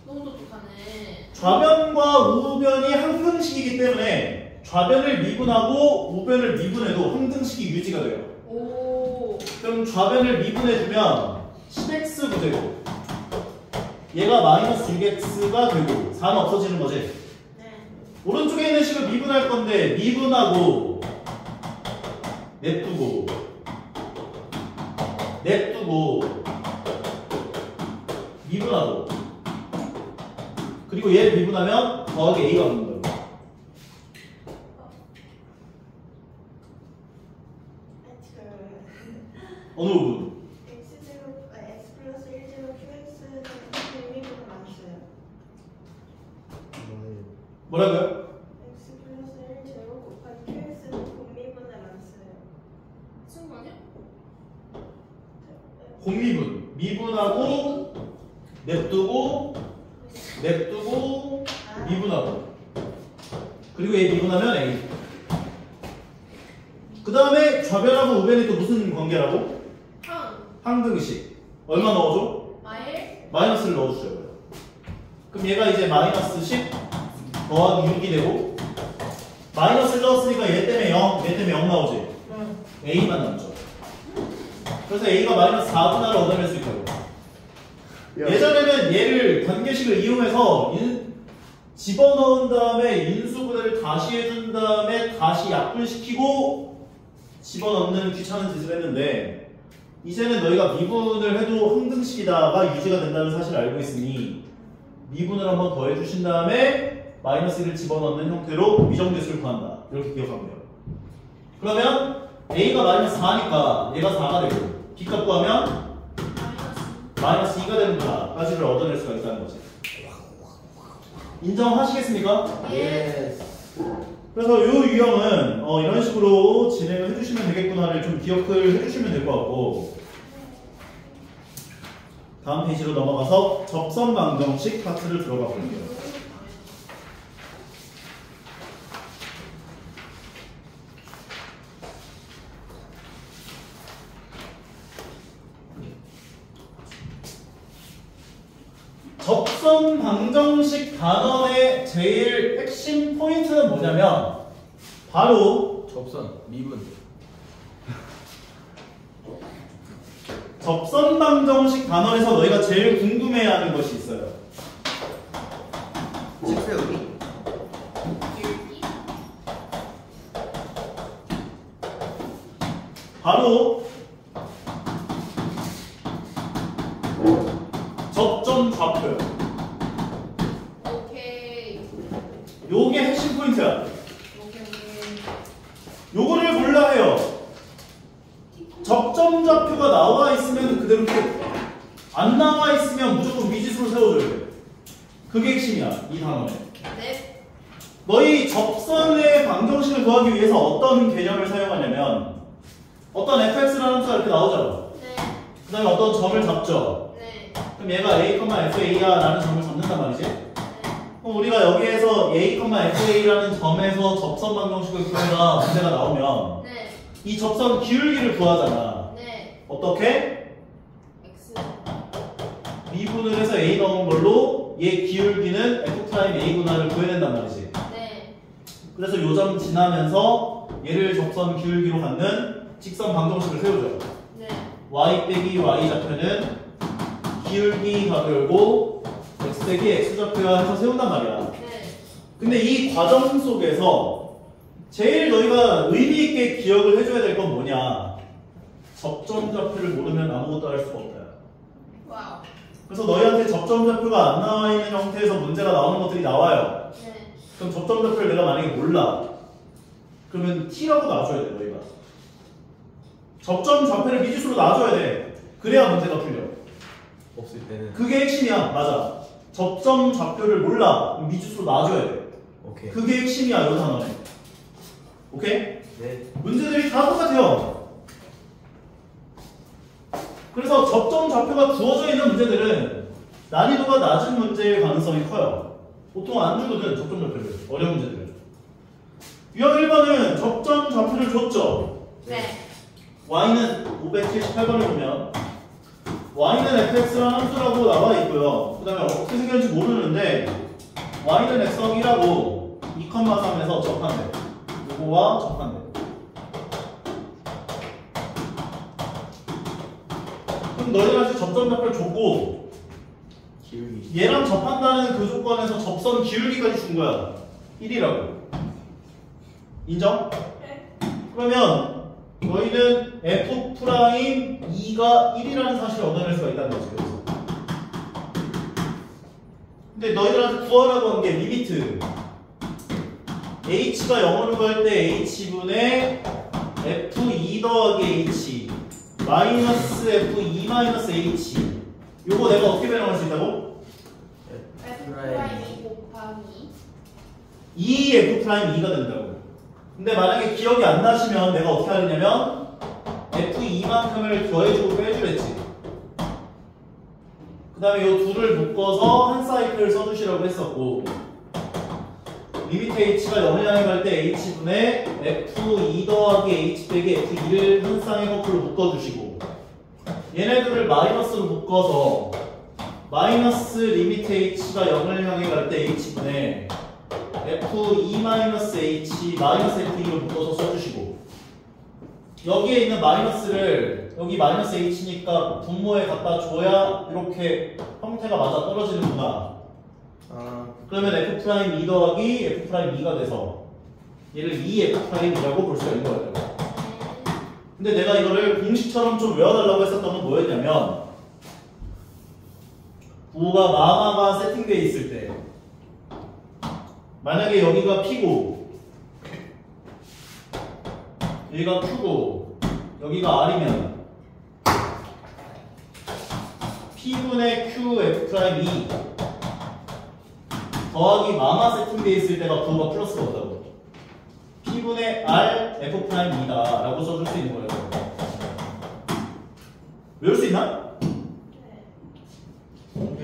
Speaker 2: 너무 똑똑하네.
Speaker 1: 좌변과 우변이 항등식이기 때문에 좌변을 미분하고 우변을 미분해도 항등식이 유지가 돼요.
Speaker 2: 오.
Speaker 1: 그럼 좌변을 미분해주면 10x 부재고 얘가 마이너스 6x가 되고 4는 없어지는 거지.
Speaker 2: 네.
Speaker 1: 오른쪽에 있는 식을 미분할 건데 미분하고 냅두고 미분하고 그리고 얘 미분하면 더하기 a가 붙는 거예요. 어느 부분?
Speaker 4: x 플러스 1제곱 qx는 공미분을 안 써요.
Speaker 1: 뭐라고요?
Speaker 4: x 플러스 1제곱 곱하기 qx는 공미분을 안 써요.
Speaker 2: 무슨 거냐?
Speaker 1: 공미분 미분하고 냅두고 미분하고 그리고 얘 미분하면 a. 그 다음에 좌변하고 우변이 또 무슨 관계라고? 항등식. 얼마 넣어줘? 마이너스를 넣어주셔요. 그럼 얘가 이제 마이너스 10 더하기 6이 되고 마이너스를 넣었으니까 얘 때문에 0 나오지? a만 남죠. 그래서 a가 마이너스 4분할을 얻어낼 수 있다고. 예전에는 얘를 관계식을 이용해서 집어넣은 다음에 인수분해를 다시 해준 다음에 다시 약분시키고 집어넣는 귀찮은 짓을 했는데 이제는 너희가 미분을 해도 항등식이다가 유지가 된다는 사실을 알고 있으니 미분을 한번 더 해주신 다음에 마이너스 1을 집어넣는 형태로 미정계수를 구한다. 이렇게 기억하면 돼요. 그러면 a가 마이너스 4니까 얘가 4가 되고 b값 구하면 마이너스 2가 되는구나 까지를 얻어낼 수가 있다는 거지. 인정하시겠습니까?
Speaker 2: 예.
Speaker 1: 그래서 이 유형은 이런 식으로 진행을 해주시면 되겠구나를 좀 기억을 해주시면 될 것 같고 다음 페이지로 넘어가서 접선방정식 파트를 들어가 볼게요. 접선 방정식 단원의 제일 핵심 포인트는 뭐냐면 바로
Speaker 3: 접선 미분.
Speaker 1: 접선 방정식 단원에서 너희가 제일 궁금해하는 것이 있어요.
Speaker 3: 식세우기.
Speaker 1: 바로 접점 좌표.
Speaker 2: 오케이.
Speaker 1: 요게 핵심 포인트야.
Speaker 2: 오케이.
Speaker 1: 요거를 몰라 해요. 접점 좌표가 나와 있으면 그대로 표. 안 나와 있으면 무조건 미지수로 세워줘야 돼. 그게 핵심이야, 이 단원에.
Speaker 2: 네.
Speaker 1: 너희 접선의 방정식을 구하기 위해서 어떤 개념을 사용하냐면 어떤 fx라는 함수가 이렇게 나오잖아.
Speaker 2: 네.
Speaker 1: 그 다음에 어떤 점을 잡죠.
Speaker 2: 네.
Speaker 1: 그럼 얘가 a, fa야 라는 점을 잡는단 말이지.
Speaker 2: 네.
Speaker 1: 그럼 우리가 여기에서 a, fa라는 점에서 접선 방정식을 구해라 문제가 나오면
Speaker 2: 네.
Speaker 1: 이 접선 기울기를 구하잖아.
Speaker 2: 네.
Speaker 1: 어떻게?
Speaker 2: X.
Speaker 1: 미분을 해서 a 나온 걸로 얘 기울기는 f'a구나를 구해낸단 말이지.
Speaker 2: 네.
Speaker 1: 그래서 요 점 지나면서 얘를 접선 기울기로 갖는 직선 방정식을 세우죠.
Speaker 2: 네.
Speaker 1: y 빼기 y 좌표는 기울기 가결고 x 빼기 x 좌표야 해서 세운단 말이야.
Speaker 2: 네.
Speaker 1: 근데 이 과정 속에서 제일 너희가 의미 있게 기억을 해줘야 될 건 뭐냐? 접점 좌표를 모르면 아무것도 할 수가 없다.
Speaker 2: 와우.
Speaker 1: 그래서 너희한테 접점 좌표가 안 나와 있는 형태에서 문제가 나오는 것들이 나와요.
Speaker 2: 네.
Speaker 1: 그럼 접점 좌표를 내가 만약에 몰라. 그러면 t라고 놔줘야 돼, 너희가. 접점 좌표를 미지수로 놔줘야 돼. 그래야 문제가 풀려.
Speaker 3: 없을 때는.
Speaker 1: 그게 핵심이야. 맞아. 접점 좌표를 몰라. 그럼 미지수로 놔줘야 돼.
Speaker 3: 오케이.
Speaker 1: 그게 핵심이야, 이 단원에. 오케이?
Speaker 3: 네.
Speaker 1: 문제들이 다 똑같아요. 그래서 접점 좌표가 주어져 있는 문제들은 난이도가 낮은 문제일 가능성이 커요. 보통 안 주거든, 접점 좌표를. 어려운 문제들은. 유형 1번은 접점 좌표를 줬죠.
Speaker 2: 네.
Speaker 1: y는 578번을 보면 y는 fx라는 함수라고 나와 있고요. 그 다음에 어떻게 생겼는지 모르는데 y는 x 더하기 1하고 2,3에서 접한대. 요거와 접한대. 그럼 너희들한테 접점 좌표를 줬고
Speaker 3: 기울기.
Speaker 1: 얘랑 접한다는 그 조건에서 접선 기울기까지 준 거야. 1이라고. 인정?
Speaker 4: 네.
Speaker 1: 그러면 너희는 f'2가 1이라는 사실을 얻어낼 수가 있다는 거지. 그래서. 근데 너희들한테 구하라고 한 게 리미트 h가 0으로 갈 때 h분의 f2 더하기 h 마이너스 f2 마이너스 h 요거 내가 어떻게 변형할 수 있다고?
Speaker 2: F 프라임 곱하기
Speaker 1: 2f'2가 된다고. 근데 만약에 기억이 안 나시면 내가 어떻게 하느냐면 f2만큼을 더해주고 빼주랬지. 그 다음에 요 둘을 묶어서 한 사이클 써주시라고 했었고 리미트 h가 0을 향해 갈 때 h분의 f2 더하기 h 빼기 f2를 한 쌍의 거꾸로 묶어주시고 얘네들을 마이너스로 묶어서 마이너스 리미트 h가 0을 향해 갈 때 h분의 f2 마이너스 h 마이너스 f2로 묶어서 써주시고 여기에 있는 마이너스를 여기 마이너스 h니까 분모에 갖다 줘야 이렇게 형태가 맞아 떨어지는구나.
Speaker 3: 아.
Speaker 1: 그러면 f'2 더하기 f'2가 돼서 얘를 2f'이라고 볼 수가 있는 거예요. 근데 내가 이거를 공식처럼 좀 외워달라고 했었던 건 뭐였냐면 부호가 마마가 세팅되어 있을 때 만약에 여기가 p고 여기가 q고 여기가 r이면 p분의 q f'2 더하기 마마 세팅되어 있을 때가 부호가 플러스가 온다고. p분의 r f'2다 라고 써줄 수 있는 거예요. 외울 수 있나?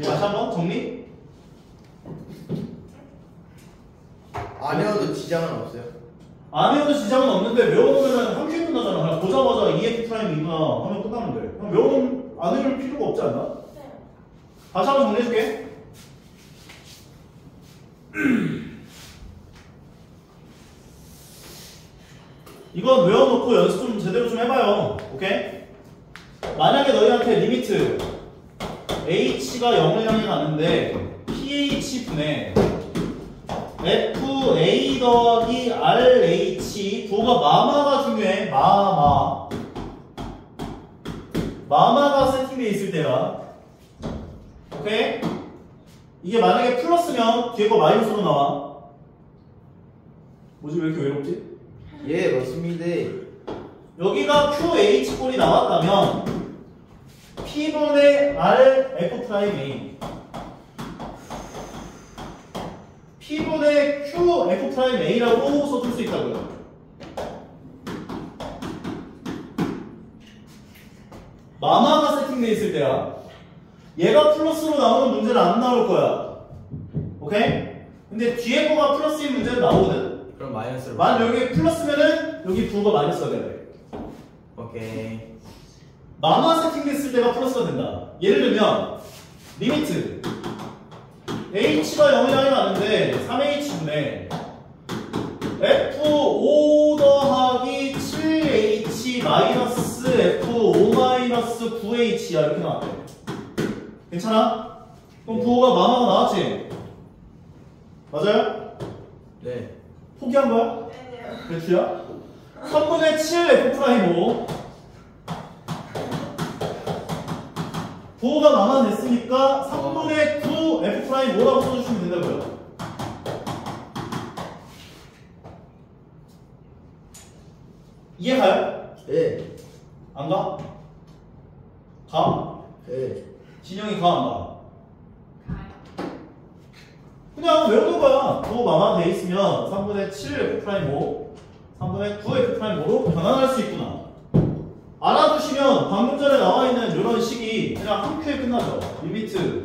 Speaker 1: 다시 한번 정리?
Speaker 3: 안 외워도 지장은 없어요?
Speaker 1: 안 외워도 지장은 없는데 외워놓으면 한 큐에 끝나잖아. 그냥 보자마자 EF'이구나 하면 끝나는데 그럼 안 외울 필요가 없지 않나?
Speaker 4: 네.
Speaker 1: 다시 한번 정리해줄게. 이건 외워놓고 연습 좀 제대로 좀 해봐요. 오케이? 만약에 너희한테 리미트 h가 0을 향해 가는데 ph분의 fa 더하기 rh 부호가 마마가 중요해. 마마가 세팅되어 있을 때야. 오케이? 이게 만약에 플러스면 뒤에 거 마이너스로 나와. 뭐지 왜 이렇게 외롭지?
Speaker 3: 예, 맞습니다.
Speaker 1: 여기가 QH 꼴이 나왔다면 P분의 R F'A P분의 Q F'A라고 써줄 수 있다고요. 마마가 세팅되어 있을 때야. 얘가 플러스로 나오는 문제는 안 나올 거야. 오케이? 근데 뒤에 거가 플러스인 문제는 나오거든?
Speaker 3: 그럼 마이너스로.
Speaker 1: 만약 여기 플러스면은 여기 부호가 마이너스가 돼야 돼.
Speaker 3: 오케이.
Speaker 1: 마마 세팅됐을 때가 플러스가 된다. 예를 들면 리미트 h가 0을 향해 가는데 3h분의 f5 더하기 7h 마이너스 f5 마이너스 9h야 이렇게 나왔대. 괜찮아? 그럼 부호가 마마가 나왔지? 맞아요?
Speaker 3: 네.
Speaker 1: 포기한 거야?
Speaker 4: 아니요.
Speaker 1: 그렇지야? 3분의 7 F'O 부호가 마마 냈으니까 3분의 9 F'O라고 써주시면 된다고요. 이해가요?
Speaker 3: 예.
Speaker 1: 안 가? 가?
Speaker 3: 예.
Speaker 1: 진영이 가 안 가?
Speaker 2: 가요.
Speaker 1: 그냥 외우는 거야. 부호 마마 돼 있으면 3분의 7 F'O 3분의 9 F'O로 변환할 수 있구나. 알아두시면 방금 전에 나와 있는 이런 식이 그냥 한 큐에 끝나죠. 리미트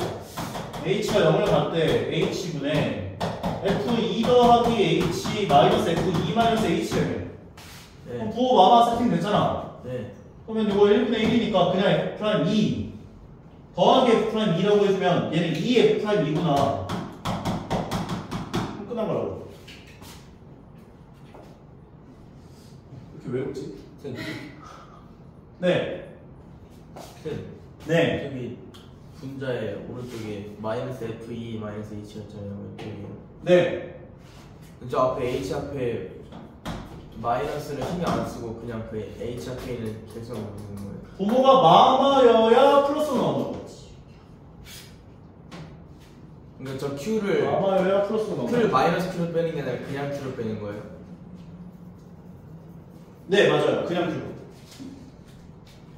Speaker 1: h가 0을 갈 때 h분의 f2 더하기 h 마이너스 f2 마이너스 h를 해. 그럼
Speaker 3: 네.
Speaker 1: 부호 마마 세팅 됐잖아.
Speaker 3: 네.
Speaker 1: 그러면 이거 1분의 1이니까 그냥 f'2 더하기 f'2라고 해주면 얘는 2f'2구나. 그럼 끝난 거라고. 이렇게 외롭지? 네. 네.
Speaker 3: 저기 분자의 오른쪽에 마이너스 F2 마이너스 H였잖아요. 이쪽이요.
Speaker 1: 네.
Speaker 3: 저 앞에 H 앞에 마이너스를 신경 안 쓰고 그냥 그 H 앞에 있는 계속 넣는 거예요.
Speaker 1: 부모가 마마여야 플러스 나오는 거지.
Speaker 3: 그러니까 저 Q를
Speaker 1: 마마여야 플러스 나오는
Speaker 3: Q를
Speaker 1: 거지.
Speaker 3: 마이너스 Q로 빼는 게 아니라 그냥 Q로 빼는 거예요.
Speaker 1: 네, 맞아요. 그냥 줄.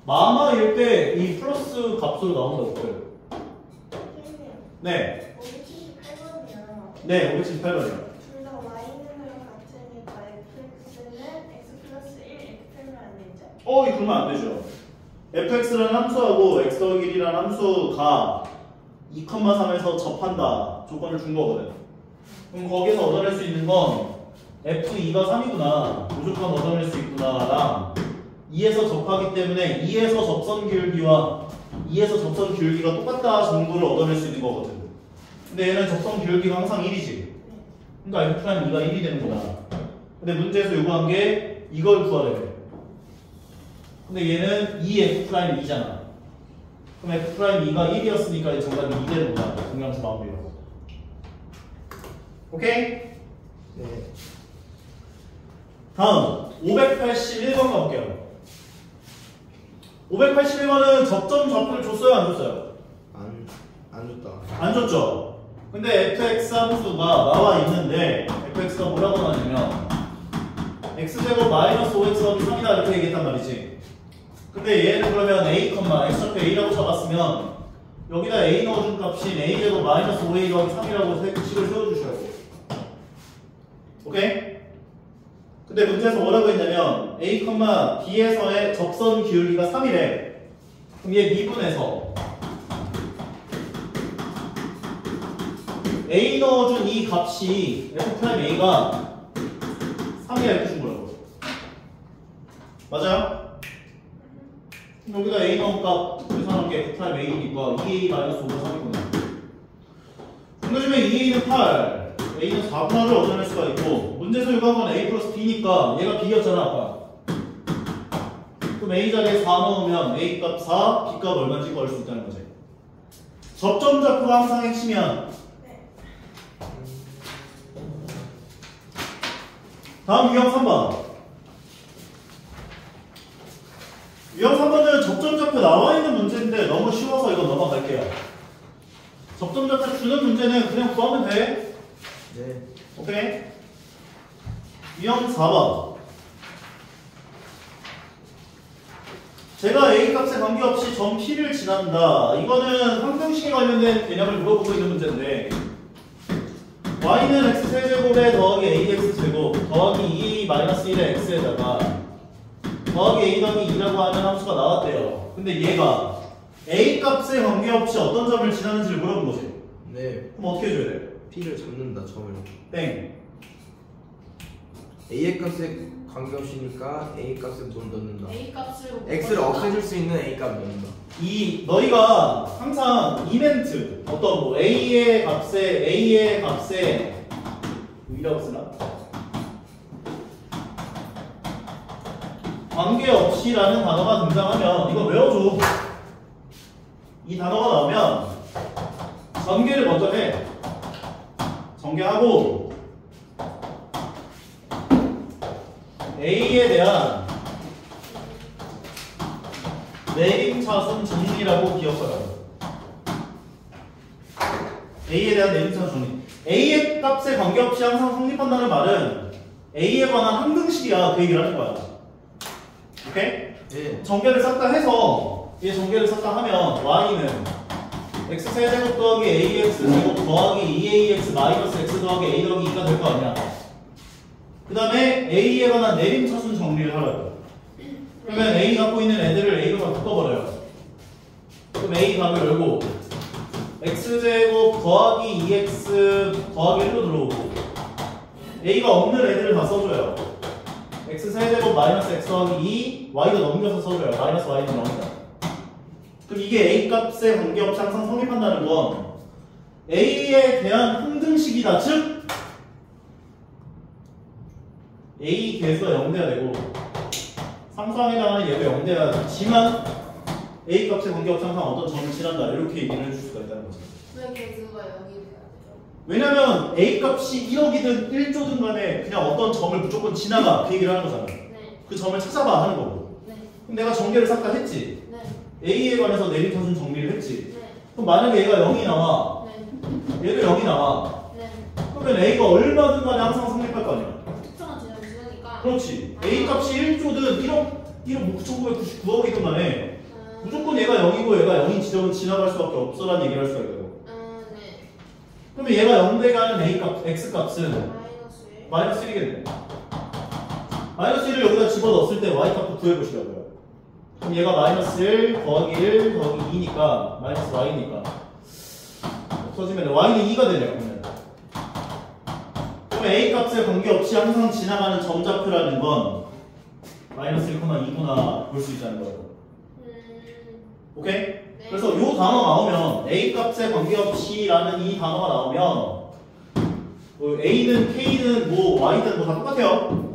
Speaker 1: 마마일 때 이 플러스 값으로 나온다고 거예요.
Speaker 4: 선생님,
Speaker 1: 네.
Speaker 4: 578번이요.
Speaker 1: 네, 578번이요.
Speaker 4: 둘 다 y는 같으니까 fx는 x 플러스 1 x면 안 되죠?
Speaker 1: 이거 그러면 안 되죠. fx라는 함수하고 x 더하기 1이라는 함수가 2,3에서 접한다 조건을 준 거거든. 그럼 거기서 얻어낼 수 있는 건 f2가 3이구나 무조건 얻어낼 수 있구나랑 2에서 접하기 때문에 2에서 접선 기울기와 2에서 접선 기울기가 똑같다 정도를 얻어낼 수 있는 거거든. 근데 얘는 접선 기울기가 항상 1이지. 그러니까 f'2가 1이 되는구나. 근데 문제에서 요구한 게 이걸 구하래. 근데 얘는 2f'2잖아. 그럼 f'2가 1이었으니까 정답이 2 되는 거야. 동양수 마무리로. 오케이?
Speaker 3: 네.
Speaker 1: 다음 581번 가볼게요. 581번은 접점 좌표를 줬어요 안 줬어요?
Speaker 3: 안 줬다.
Speaker 1: 안 줬죠. 근데 fx 함수가 나와 있는데 fx가 뭐라고 나냐면 x제곱 마이너스 5x 더하기 3이다 이렇게 얘기했단 말이지. 근데 얘는 그러면 a, x좌표 a라고 잡았으면 여기다 a 넣어준 값인 a제곱 마이너스 5a 더하기 3이라고 식을 세워주셔야 돼요. 오케이? 근데 문제에서 뭐라고 했냐면 a, b에서의 접선 기울기가 3이래. 그럼 얘 미분에서 a 넣어준 이 값이 f'a가 3이라 이렇게 준 거라고. 맞아요? 그럼 여기다 a 넣은 값 계산한 게 f'a니까 2a 마이너스 5가 3이구나. 그럼 요즘에 2a는 8, a는 4분할을 얻어낼 수가 있고 문제에서 요구한 건 a 플러스 b니까 얘가 b였잖아 아까. 그럼 a 자리에 4 넣으면 a 값 4, b 값 얼마인지 구할 수 있다는 거지. 접점 좌표가 항상 핵심이야. 다음 유형 3번. 유형 3번은 접점 좌표 나와 있는 문제인데 너무 쉬워서 이거 넘어갈게요. 접점 좌표 주는 문제는 그냥 구하면 돼.
Speaker 3: 네.
Speaker 1: 오케이. 유형 4번. 제가 a 값에 관계없이 점 p를 지난다. 이거는 항등식에 관련된 개념을 물어보고 있는 문제인데 y는 x세제곱에 더하기 ax제곱 더하기 2a-1의 x에다가 더하기 a 더하기 2라고 하는 함수가 나왔대요. 근데 얘가 a 값에 관계없이 어떤 점을 지나는지를 물어본 거지.
Speaker 3: 네.
Speaker 1: 그럼 어떻게 해줘야 돼?
Speaker 3: P를 잡는다 점을.
Speaker 1: 땡.
Speaker 3: A의 값에 관계없이니까 A 값에 뭘 넣는다.
Speaker 2: A 값을
Speaker 3: X를 없애줄 수 있는 A 값 넣는다.
Speaker 1: 이 너희가 항상 이벤트 어떤 뭐 A의 값에 이라고 쓰나? 관계없이라는 단어가 등장하면 이거 외워줘. 이 단어가 나오면 전개를 먼저 해. 전개하고 A에 대한 내림차순 정리라고 기억하라고. A에 대한 내림차순 정리. A의 값에 관계없이 항상 성립한다는 말은 A에 관한 항등식이야. 그 얘기를 하는 거야. 오케이?
Speaker 3: 네.
Speaker 1: 전개를 싹 다 해서 이 전개를 싹 다 하면 y는 x세제곱 더하기 ax제곱 더하기 2ax 마이너스 x 더하기 a 더하기 2가 될 거 아니야. 그 다음에 a에 관한 내림차순 정리를 하라고. 그러면 a 갖고 있는 애들을 a로 다 바꿔버려요. 그럼 a 값을 열고 x제곱 더하기 2x 더하기 1로 들어오고 a가 없는 애들을 다 써줘요. x세제곱 마이너스 x 더하기 2 y도 넘겨서 써줘요. 마이너스 y도 넘긴다. 그럼 이게 a 값에 관계없이 항상 성립한다는 건 a에 대한 항등식이다. 즉 a 개수가 0돼야 되고 상수항에 해당하는 얘도 0돼야 되지만 a 값에 관계없이 항상 어떤 점을 지난다. 이렇게 얘기를 해줄 수가 있다는 거죠.
Speaker 2: 왜 개수가 0이 돼야 되죠?
Speaker 1: 왜냐면 a 값이 1억이든 1조든 간에 그냥 어떤 점을 무조건 지나가. 그 얘기를 하는 거잖아.
Speaker 2: 네.
Speaker 1: 그 점을 찾아봐 하는 거고.
Speaker 2: 네.
Speaker 1: 그럼 내가 전개를 싹 다 했지.
Speaker 2: 네.
Speaker 1: a에 관해서 내림차순 정리를 했지.
Speaker 2: 네.
Speaker 1: 그럼 만약에 얘가 0이 나와.
Speaker 2: 네.
Speaker 1: 얘도 0이 나와.
Speaker 2: 네.
Speaker 1: 그러면 a가 얼마든 간에 항상 성립할 거 아니야.
Speaker 2: 특정한 지점을 지으니까.
Speaker 1: 그렇지. a 값이 1조든 1억 9,999억이든 간에 무조건 얘가 0이고 얘가 0인 지점은 지나갈 수밖에 없어라는 얘기를 할 수가 있거든.
Speaker 2: 네.
Speaker 1: 그러면 얘가 0되게 하는 a 값, x 값은
Speaker 2: 마이너스 1.
Speaker 1: 마이너스 1이겠네. 마이너스 1을 여기다 집어넣었을 때 y 값도 구해보시라고요. 그럼 얘가 마이너스 1 더하기 1 더하기 2니까 마이너스 y니까 없어지면 y는 2가 되네요. 그러면 a 값에 관계없이 항상 지나가는 점좌표라는 건 마이너스 1,2구나 볼 수 있다는 거예요. 오케이?
Speaker 2: 네.
Speaker 1: 그래서 이 단어 나오면 a 값에 관계없이라는 이 단어가 나오면 뭐 a는 k는 뭐 y든 뭐 다 똑같아요.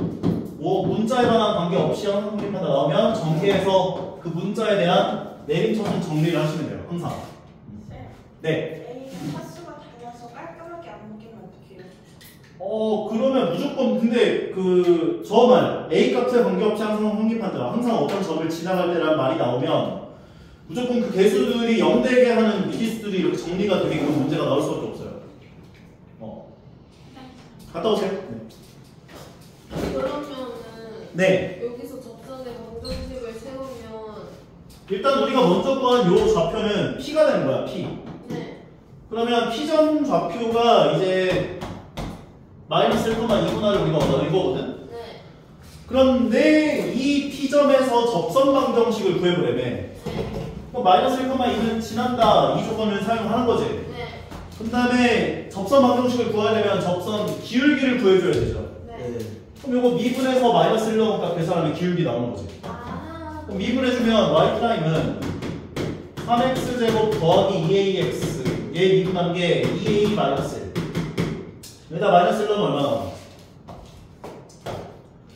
Speaker 1: 뭐 문자에 관한 관계없이 항상 성립한다 나오면 전개해서 그 문자에 대한 내림차순 정리를 하시면 돼요. 항상. 네.
Speaker 4: A가 핫수가 달라서 깔끔하게 안 먹히면 어떡해요?
Speaker 1: 그러면 무조건 근데 그 저 말 a 값에 관계없이 항상 성립한다. 항상 어떤 점을 지나갈 때라는 말이 나오면 무조건 그 개수들이 0되게 하는 미지수들이 이렇게 정리가 되게끔 문제가 나올 수밖에 없어요. 갔다 오세요.
Speaker 2: 그러면은
Speaker 1: 네.
Speaker 2: 여기서 접선의 방정식을 세우면
Speaker 1: 일단 우리가 먼저 구한 요 좌표는 p가 되는 거야. p.
Speaker 2: 네.
Speaker 1: 그러면 p점 좌표가 이제 마이너스 1,2분할을 우리가 얻어낸 거거든.
Speaker 2: 네.
Speaker 1: 그런데 이 p점에서 접선 방정식을 구해보려면
Speaker 2: 네.
Speaker 1: 그럼 마이너스 1,2는 지난다. 이 조건을 사용하는 거지.
Speaker 2: 네.
Speaker 1: 그 다음에 접선 방정식을 구하려면 접선 기울기를 구해줘야 되죠.
Speaker 2: 네.
Speaker 1: 그럼 이거 미분해서 마이너스 1 넣으니까 계산하면 기울기 나오는 거지.
Speaker 2: 아.
Speaker 1: 그럼 미분해주면 y''은 3x제곱 더하기 2ax 얘 미분한 게 2a 마이너스 1 여기다 마이너스 1 넣으면 얼마 나와?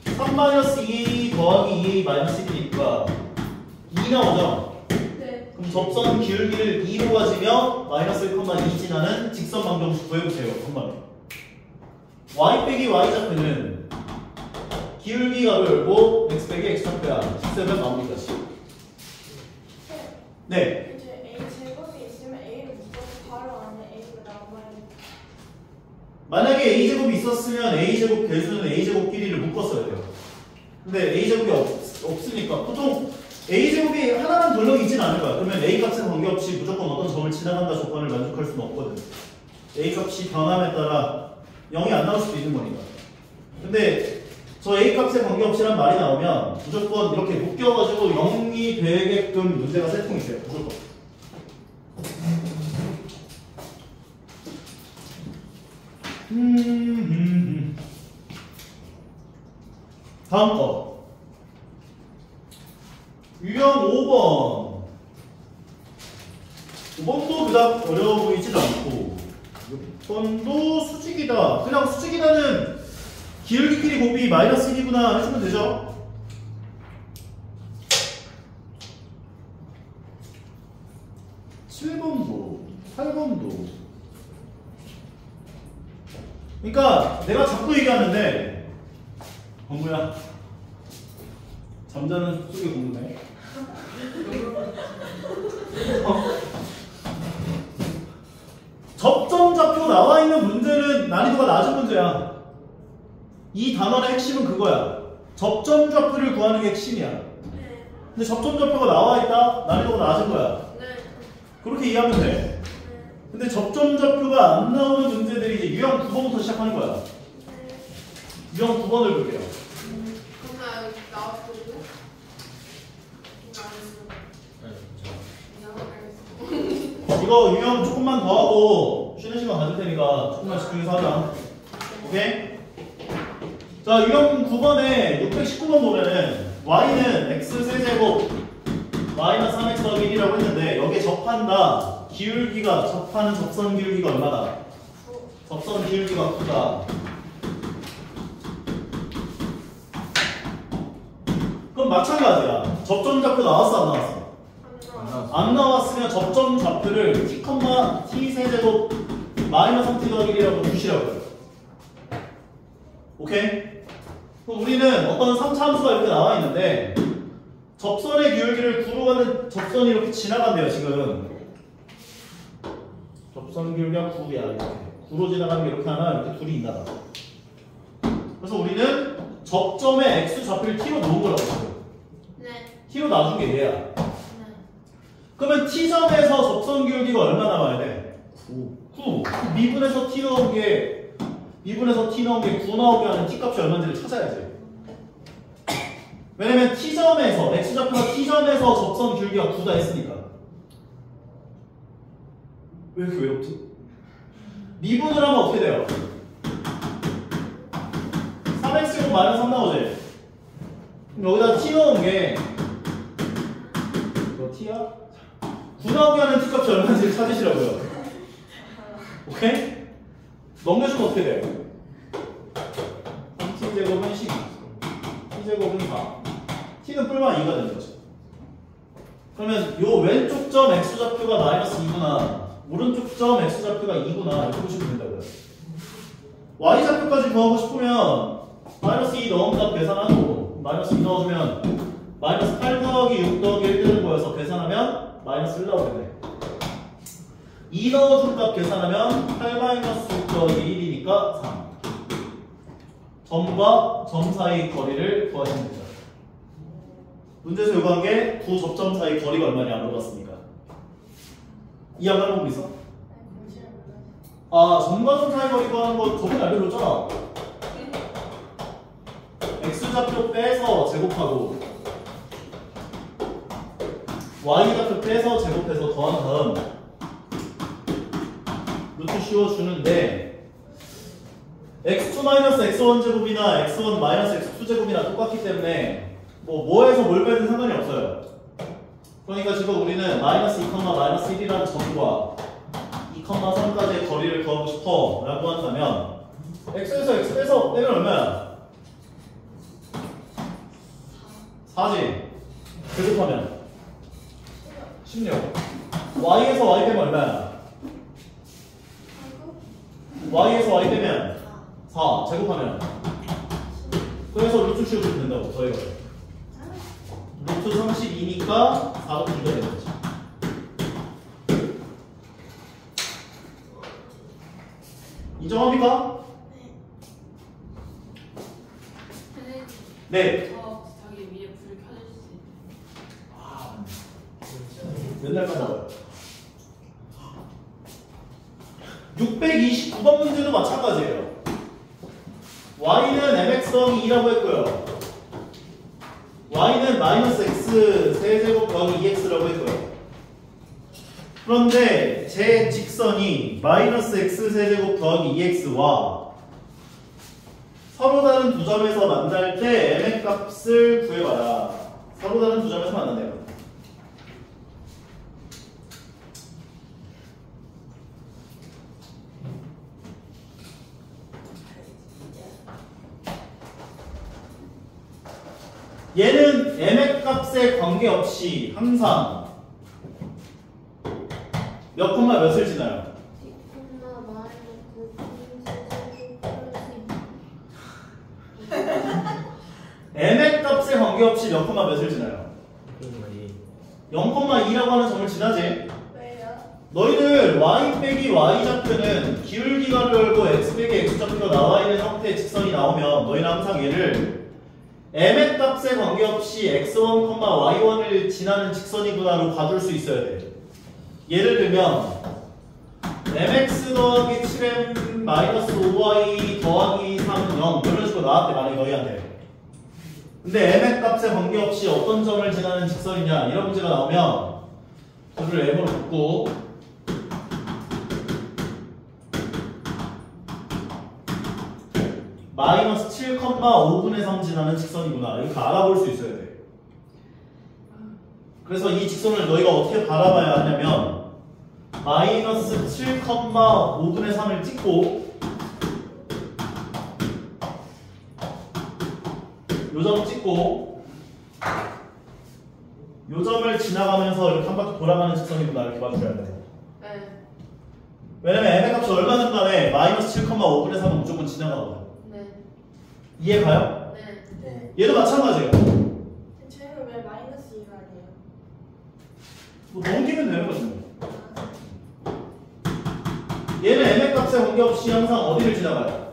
Speaker 1: 3 마이너스 2a 더하기 2a 마이너스 1이니까 2 나오죠?
Speaker 4: 네.
Speaker 1: 그럼 접선 기울기를 2로 가지며 마이너스 1,2 지나는 직선 방정식 구해보세요. 한번 y 빼기 y 좌표는 기울기가 열고 x 빼기 x 좌표야. 식세면 나옵니까? 네.
Speaker 4: 이제 A 제곱이 있으면 A를 묶어서 바로 안에 A가 나와요.
Speaker 1: 만약에 a제곱이 있었으면 a제곱 배수는 a제곱끼리를 묶었어야 돼요. 근데 a제곱이 없으니까 보통 a제곱이 하나만 돌렁이 있지는 않을 거야. 그러면 a 값에 관계없이 무조건 어떤 점을 지나간다 조건을 만족할 수는 없거든. a 값이 변함에 따라 0이 안 나올 수도 있는 거니까. 근데 저 a 값에 관계없이란 말이 나오면 무조건 이렇게 묶여가지고 0이 되게끔 문제가 세팅이 돼요. 무조건. 다음 거 유형 5번 5번도 그닥 어려워 보이진 않고 6번도 수직이다. 그냥 수직이다는 기울기끼리 곱이 마이너스 1이구나 해주면 되죠. (7번도) (8번도) 그러니까 내가 자꾸 얘기하는데 범구야 잠자는 속에 공부네. 접점 좌표 나와 있는 문제는 난이도가 낮은 문제야. 이 단원의 핵심은 그거야. 접점 좌표를 구하는 게 핵심이야.
Speaker 4: 네.
Speaker 1: 근데 접점 좌표가 나와 있다? 난이도가 낮은 거야.
Speaker 4: 네.
Speaker 1: 그렇게 이해하면 돼.
Speaker 4: 네.
Speaker 1: 근데 접점 좌표가 안 나오는 문제들이 이제 유형 9번부터 시작하는 거야.
Speaker 4: 네.
Speaker 1: 유형 9번을 볼게요.
Speaker 2: 그럼 나 여기 나왔거든요? 이거 안 했어.
Speaker 1: 이거 유형 조금만 더 하고 쉬는 시간 가질 테니까 조금만 집중해서 하자. 오케이? 자, 유형 9번에 619번 보면은 y는 x 세제곱 마이너스 3x 더하기 1이라고 했는데 여기에 접한다. 기울기가 접하는 접선 기울기가 얼마다? 접선 기울기가 9다. 그럼 마찬가지야. 접점 좌표 나왔어 안 나왔어?
Speaker 4: 안 나와.
Speaker 1: 안 나왔으면 접점 좌표를 t, t 세제곱 마이너스 3t 더하기 1이라고 두시라고요. 오케이? 그럼 우리는 어떤 3차 함수가 이렇게 나와 있는데 접선의 기울기를 9로 가는 접선이 이렇게 지나간대요 지금. 접선 기울기가 9야 이렇게 9로 지나가는 게 이렇게 하나 이렇게 둘이 있나 봐. 그래서 우리는 접점의 x 좌표를 t로 놓은 거라고 했어요.
Speaker 2: 네.
Speaker 1: t로 놔준 게 얘야.
Speaker 2: 네.
Speaker 1: 그러면 t점에서 접선 기울기가 얼마 나와야 돼? 9. 미분에서 t 넣은 게 미분에서 t 넣은 게 9 나오게 하는 t 값이 얼마인지를 찾아야지. 왜냐면 t점에서 x좌표가 t점에서 접선 기울기가 9다 했으니까. 왜 이렇게 외롭지? 미분을 하면 어떻게 돼요? 3x제곱 마이너스 3 나오지? 그럼 여기다 t 넣은 게 이거 t야? 9 나오게 하는 t 값이 얼마인지 찾으시라고요. 오케이? 넘겨주면 어떻게 돼? 3t제곱은 12 t제곱은 4 t는 뿔만 2가 되는 거죠. 그러면 요 왼쪽 점 x좌표가 마이너스 2구나 오른쪽 점 x좌표가 2구나 이렇게 보시면 된다고요. y좌표까지 구하고 싶으면 마이너스 2 넣은 값 계산하고 마이너스 2 넣어주면 마이너스 8 더하기 6 더하기 1 되는 거여서 계산하면 마이너스 1 나오게 돼. 2 넣어준 값 계산하면 8 마이너스 6 더하기 1이니까 3. 점과 점 사이 거리를 구하시면 됩니다. 문제에서 요구한 게 두 접점 사이 거리가 얼마냐 안 물어봤습니까? 이해한 방법 있어? 아, 점과 점 사이 거리 구하는 거 저번에 알려줬잖아. x좌표 빼서 제곱하고 y좌표 빼서 제곱해서 더한 다음 루트 씌워주는데 x2-x1 제곱이나 x1-x2 제곱이나 똑같기 때문에 뭐에서 뭘 빼든 상관이 없어요. 그러니까 지금 우리는 마이너스 2, 마이너스 1이라는 점과 2, 3까지의 거리를 구하고 싶어 라고 한다면 x에서 x 빼서 빼면 얼마야? 4지. 제곱하면 16. y에서 y 빼면 얼마야? y에서 y 빼면 4. 제곱하면 그래서 루트 치우면 된다고 저희가. 루트 32니까 4로 줄여야 되는 거지. 인정합니까? 네.
Speaker 2: 저기 위에 불 켜줄 수 있어요.
Speaker 1: 아, 맨날만 나와요. 629번 문제도 마찬가지예요. y는 mx 더하기 2라고 했고요. y는 마이너스 x 세제곱 더하기 2x라고 했고요. 그런데 제 직선이 마이너스 x 세제곱 더하기 2x와 서로 다른 두 점에서 만날 때 m의 값을 구해봐라. 서로 다른 두 점에서 만난대요. 얘는 m의 값에 관계없이 항상 몇 콤마 몇을 지나요? m의 값에 관계없이 몇 콤마 몇을 지나요? 0,2라고 하는 점을 지나지?
Speaker 4: 왜요?
Speaker 1: 너희들 y 빼기 y 좌표는 기울기가로 열고 x 빼기 x 좌표가 나와 있는 형태의 직선이 나오면 너희는 항상 얘를 m의 값에 관계없이 x1, y1을 지나는 직선이구나로 봐줄 수 있어야 돼. 예를 들면 mx 더하기 7m 마이너스 5y 더하기 3, 0 이런 식으로 나왔대 만약에 너희한테. 근데 m의 값에 관계없이 어떤 점을 지나는 직선이냐 이런 문제가 나오면 그를 m으로 묶고 마이너스 7,5분의 3 지나는 직선이구나 이렇게 알아볼 수 있어야 돼. 그래서 이 직선을 너희가 어떻게 바라봐야 하냐면 마이너스 7,5분의 3을 찍고 요 점 찍고 요 점을 지나가면서 이렇게 한 바퀴 돌아가는 직선이구나 이렇게 봐줘야 돼.
Speaker 2: 네.
Speaker 1: 왜냐면 m의 값이 얼마든 간에 마이너스 7,5분의 3은 무조건 지나가거든.
Speaker 2: 네.
Speaker 1: 이해 가요?
Speaker 2: 네.
Speaker 4: 네.
Speaker 1: 얘도 마찬가지예요.
Speaker 4: 쟤는 왜 마이너스 2가 아니에요?
Speaker 1: 뭐 넘기면 되는 거지 뭐. 얘는 m의 값에 관계없이 항상 어디를 지나가요?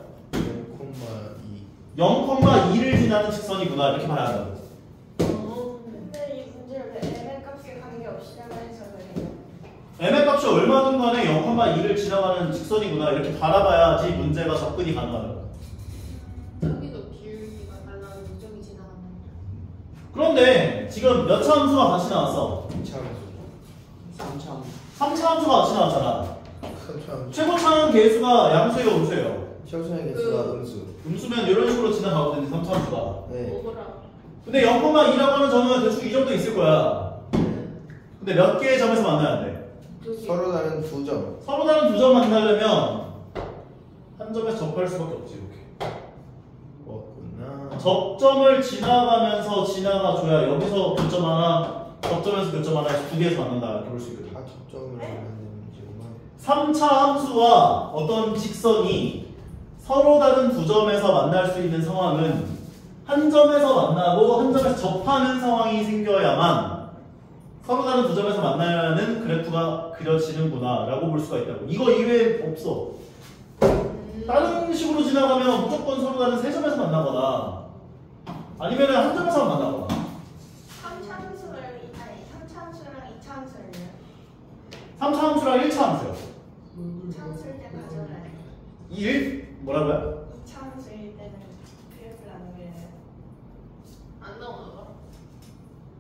Speaker 1: 0,2를 지나는 직선이구나 이렇게 봐야 한다고.
Speaker 4: 근데 이 문제를 왜 m의 값에 관계없이라고 해서 그래요?
Speaker 1: m의 값이 얼마든 간에 0,2를 지나가는 직선이구나 이렇게 바라봐야지 문제가 접근이 가능하다고.
Speaker 2: 저기도 기울기가 달라서 이쪽이 지나가는.
Speaker 1: 그런데 지금 몇 차 함수가 같이 나왔어? 3차 함수가 같이 나왔잖아. 최고차는 개수가 양수예요, 음수예요?
Speaker 3: 최고차의 개수가 음수.
Speaker 1: 음수면 이런 식으로 지나가거든요, 3차 함수가.
Speaker 3: 네.
Speaker 2: 뭐라?
Speaker 1: 근데 0,2라고 하는 점은 대충 이 정도 있을 거야. 근데 몇 개의 점에서 만나야 돼?
Speaker 3: 서로 다른 두 점.
Speaker 1: 서로 다른 두 점 만나려면 한 점에서 접할 수밖에 없지, 이렇게.
Speaker 3: 없구나.
Speaker 1: 접점을 지나가면서 지나가줘야 여기서 몇 점 하나, 접점에서 몇 점 하나, 두 개에서 만난다 이렇게 볼 수 있거든.
Speaker 3: 다 접점을 만드는 문제구나.
Speaker 1: 3차 함수와 어떤 직선이 서로 다른 두 점에서 만날 수 있는 상황은 한 점에서 만나고 한 점에서 접하는 상황이 생겨야만 서로 다른 두 점에서 만나는 그래프가 그려지는구나 라고 볼 수가 있다고. 이거 이외에 없어. 다른 식으로 지나가면 무조건 서로 다른 세 점에서 만나거나 아니면 한 점에서 만나거나.
Speaker 4: 3차 함수를 아니 3차 함수랑 2차 함수를요?
Speaker 1: 3차 함수랑 1차 함수요.
Speaker 4: 2차 함수일 때 가져가요.
Speaker 1: 1? 뭐라고요?
Speaker 4: 2차 함수일 때는 그래프를 안 그려요.
Speaker 2: 안 나오나?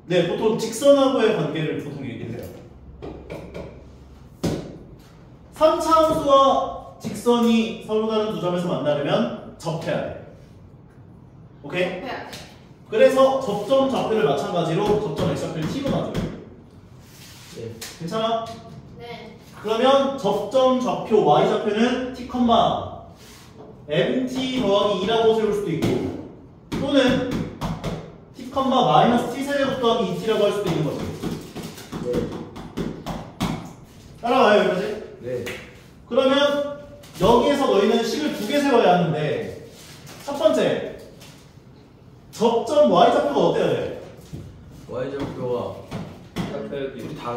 Speaker 1: 네, 보통 직선하고의 관계를 보통 얘기해요. 3차 함수와 직선이 서로 다른 두 점에서 만나려면 접해야 돼. 오케이?
Speaker 2: 해야 돼.
Speaker 1: 그래서 접점 좌표를 마찬가지로 접점 x좌표를 t로 놔줘요.
Speaker 3: 네.
Speaker 1: 괜찮아?
Speaker 2: 네.
Speaker 1: 그러면 접점 좌표 y좌표는 t, mt 더하기 2라고 세울 수도 있고 또는 t, 마이너스 t 세제곱 더하기 2t라고 할 수도 있는 거지.
Speaker 3: 네.
Speaker 1: 따라와요 여기까지?
Speaker 3: 네.
Speaker 1: 그러면 여기에서 너희는 식을 두 개 세워야 하는데 첫 번째 접점 y좌표가 어때야 돼?
Speaker 3: y좌표와 둘이 다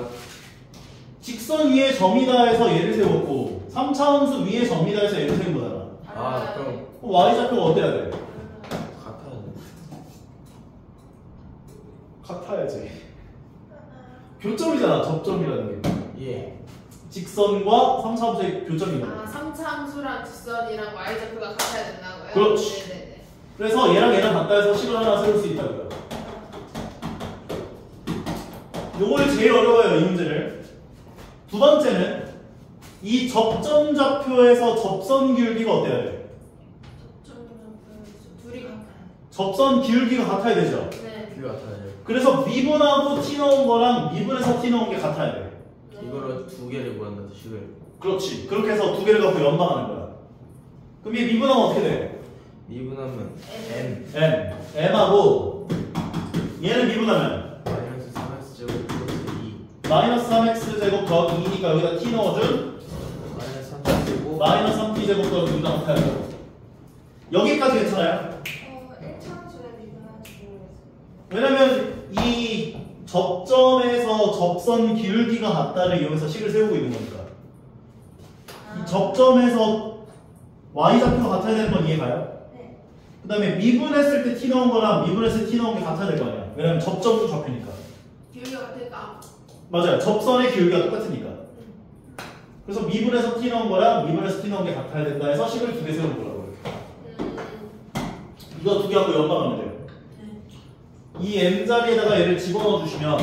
Speaker 1: 직선 위에 점이다 해서 얘를 세웠고 3차 함수 위에 점이다 해서 얘를 세운 거잖아.
Speaker 3: 아, 그럼
Speaker 1: 그럼 y좌표가 어때야 돼?
Speaker 3: 같아야 돼.
Speaker 1: 같아야지. 교점이잖아. 접점이라는 게.
Speaker 3: 예.
Speaker 1: 직선과 3차 함수의 교점인 거야.
Speaker 2: 아 3차 함수랑 직선이랑 y좌표가 같아야 된다고요?
Speaker 1: 그렇지.
Speaker 2: 네네네.
Speaker 1: 그래서 얘랑 얘랑 같다 해서 식을 하나 세울 수 있다고요. 요걸 제일 어려워요, 이 문제를. 두 번째는 이 접점 좌표에서 접선 기울기가 어때야 돼?
Speaker 2: 둘이 같아요.
Speaker 1: 접선 기울기가 같아야 되죠.
Speaker 2: 네.
Speaker 3: 둘이 같아야 돼.
Speaker 1: 그래서 미분하고 t 넣은 거랑 미분해서 t 넣은 게 같아야 돼.
Speaker 3: 이거를 두 개를 구한다 식을.
Speaker 1: 그렇지. 그렇게 해서 두 개를 갖고 연방하는 거야. 그럼 얘 미분하면 어떻게 돼?
Speaker 3: 미분하면 m
Speaker 1: m하고 얘는 미분하면
Speaker 3: 마이너스 3x 제곱 플러스 2
Speaker 1: 마이너스 3x 제곱 더하기 2니까 여기다 t 넣어준
Speaker 3: 마이너스 3x 제곱
Speaker 1: 마이너스 3t 제곱 더하기 2가 같아야 돼. 여기까지 괜찮아요?
Speaker 4: 1차원수를 미분하지 모르겠어요.
Speaker 1: 왜냐면 이 접점에서 접선 기울기가 같다를 이용해서 식을 세우고 있는 거니까. 이 접점에서 y좌표가 같아야 되는 건 이해가요?
Speaker 4: 네.
Speaker 1: 그 다음에 미분했을 때 t 넣은 거랑 미분했을 때 t 넣은 게 같아야 될 거 아니야. 왜냐면 접점도 좌표니까.
Speaker 2: 기울기가 같으니까.
Speaker 1: 맞아요. 접선의 기울기가 똑같으니까. 그래서 미분해서 t 넣은 거랑 미분해서 t 넣은 게 같아야 된다 해서 식을 두 개 세우는 거라고. 이거 두 개 갖고 연방하면 돼요. 이 m 자리에다가 얘를 집어넣어 주시면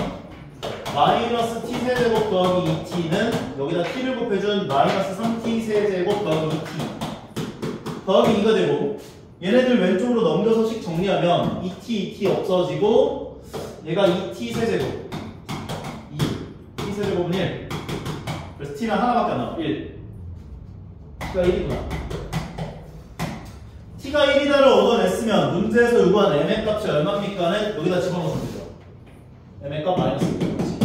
Speaker 1: 마이너스 t 세제곱 더하기 2t는 여기다 t를 곱해준 마이너스 3t 세제곱 더하기 2t 더하기 2가 되고 얘네들 왼쪽으로 넘겨서 식 정리하면 2t 없어지고 얘가 2t 세제곱 2t 세제곱은 1 그래서 t는 하나밖에 안 나와 1 t가 1이구나. t가 1이다를 얻어냈으면 문제에서 요구한 m의 값이 얼마입니까는 여기다 집어넣으면 되죠. m의 값 마이너스 1이지.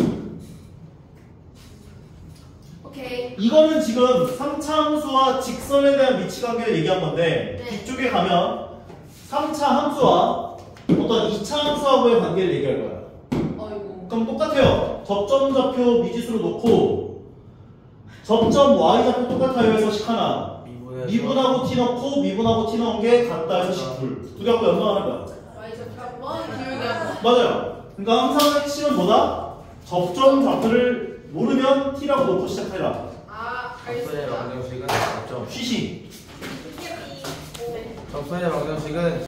Speaker 2: 오케이.
Speaker 1: 이거는 지금 3차 함수와 직선에 대한 위치관계를 얘기한 건데
Speaker 2: 네.
Speaker 1: 뒤쪽에 가면 3차 함수와 어떤 2차 함수하고의 관계를 얘기할 거야.
Speaker 2: 어이구.
Speaker 1: 그럼 똑같아요. 접점 좌표 미지수로 놓고 접점 y좌표 똑같아요 해서 식 하나 미분하고 t 넣고 미분하고 t 넣은 게 같다 해서 식 두 개 갖고 연방하는 거야.
Speaker 2: y좌표 한번 기울기 한번.
Speaker 1: 맞아요. 그러니까 항상 핵심은 뭐다? 접점 좌표를 모르면 t라고 놓고 시작해라.
Speaker 2: 아
Speaker 3: 접선의
Speaker 2: 알겠습니다.
Speaker 3: 방정식은 접점.
Speaker 1: 쉬시.
Speaker 2: 네.
Speaker 3: 접선의 방정식은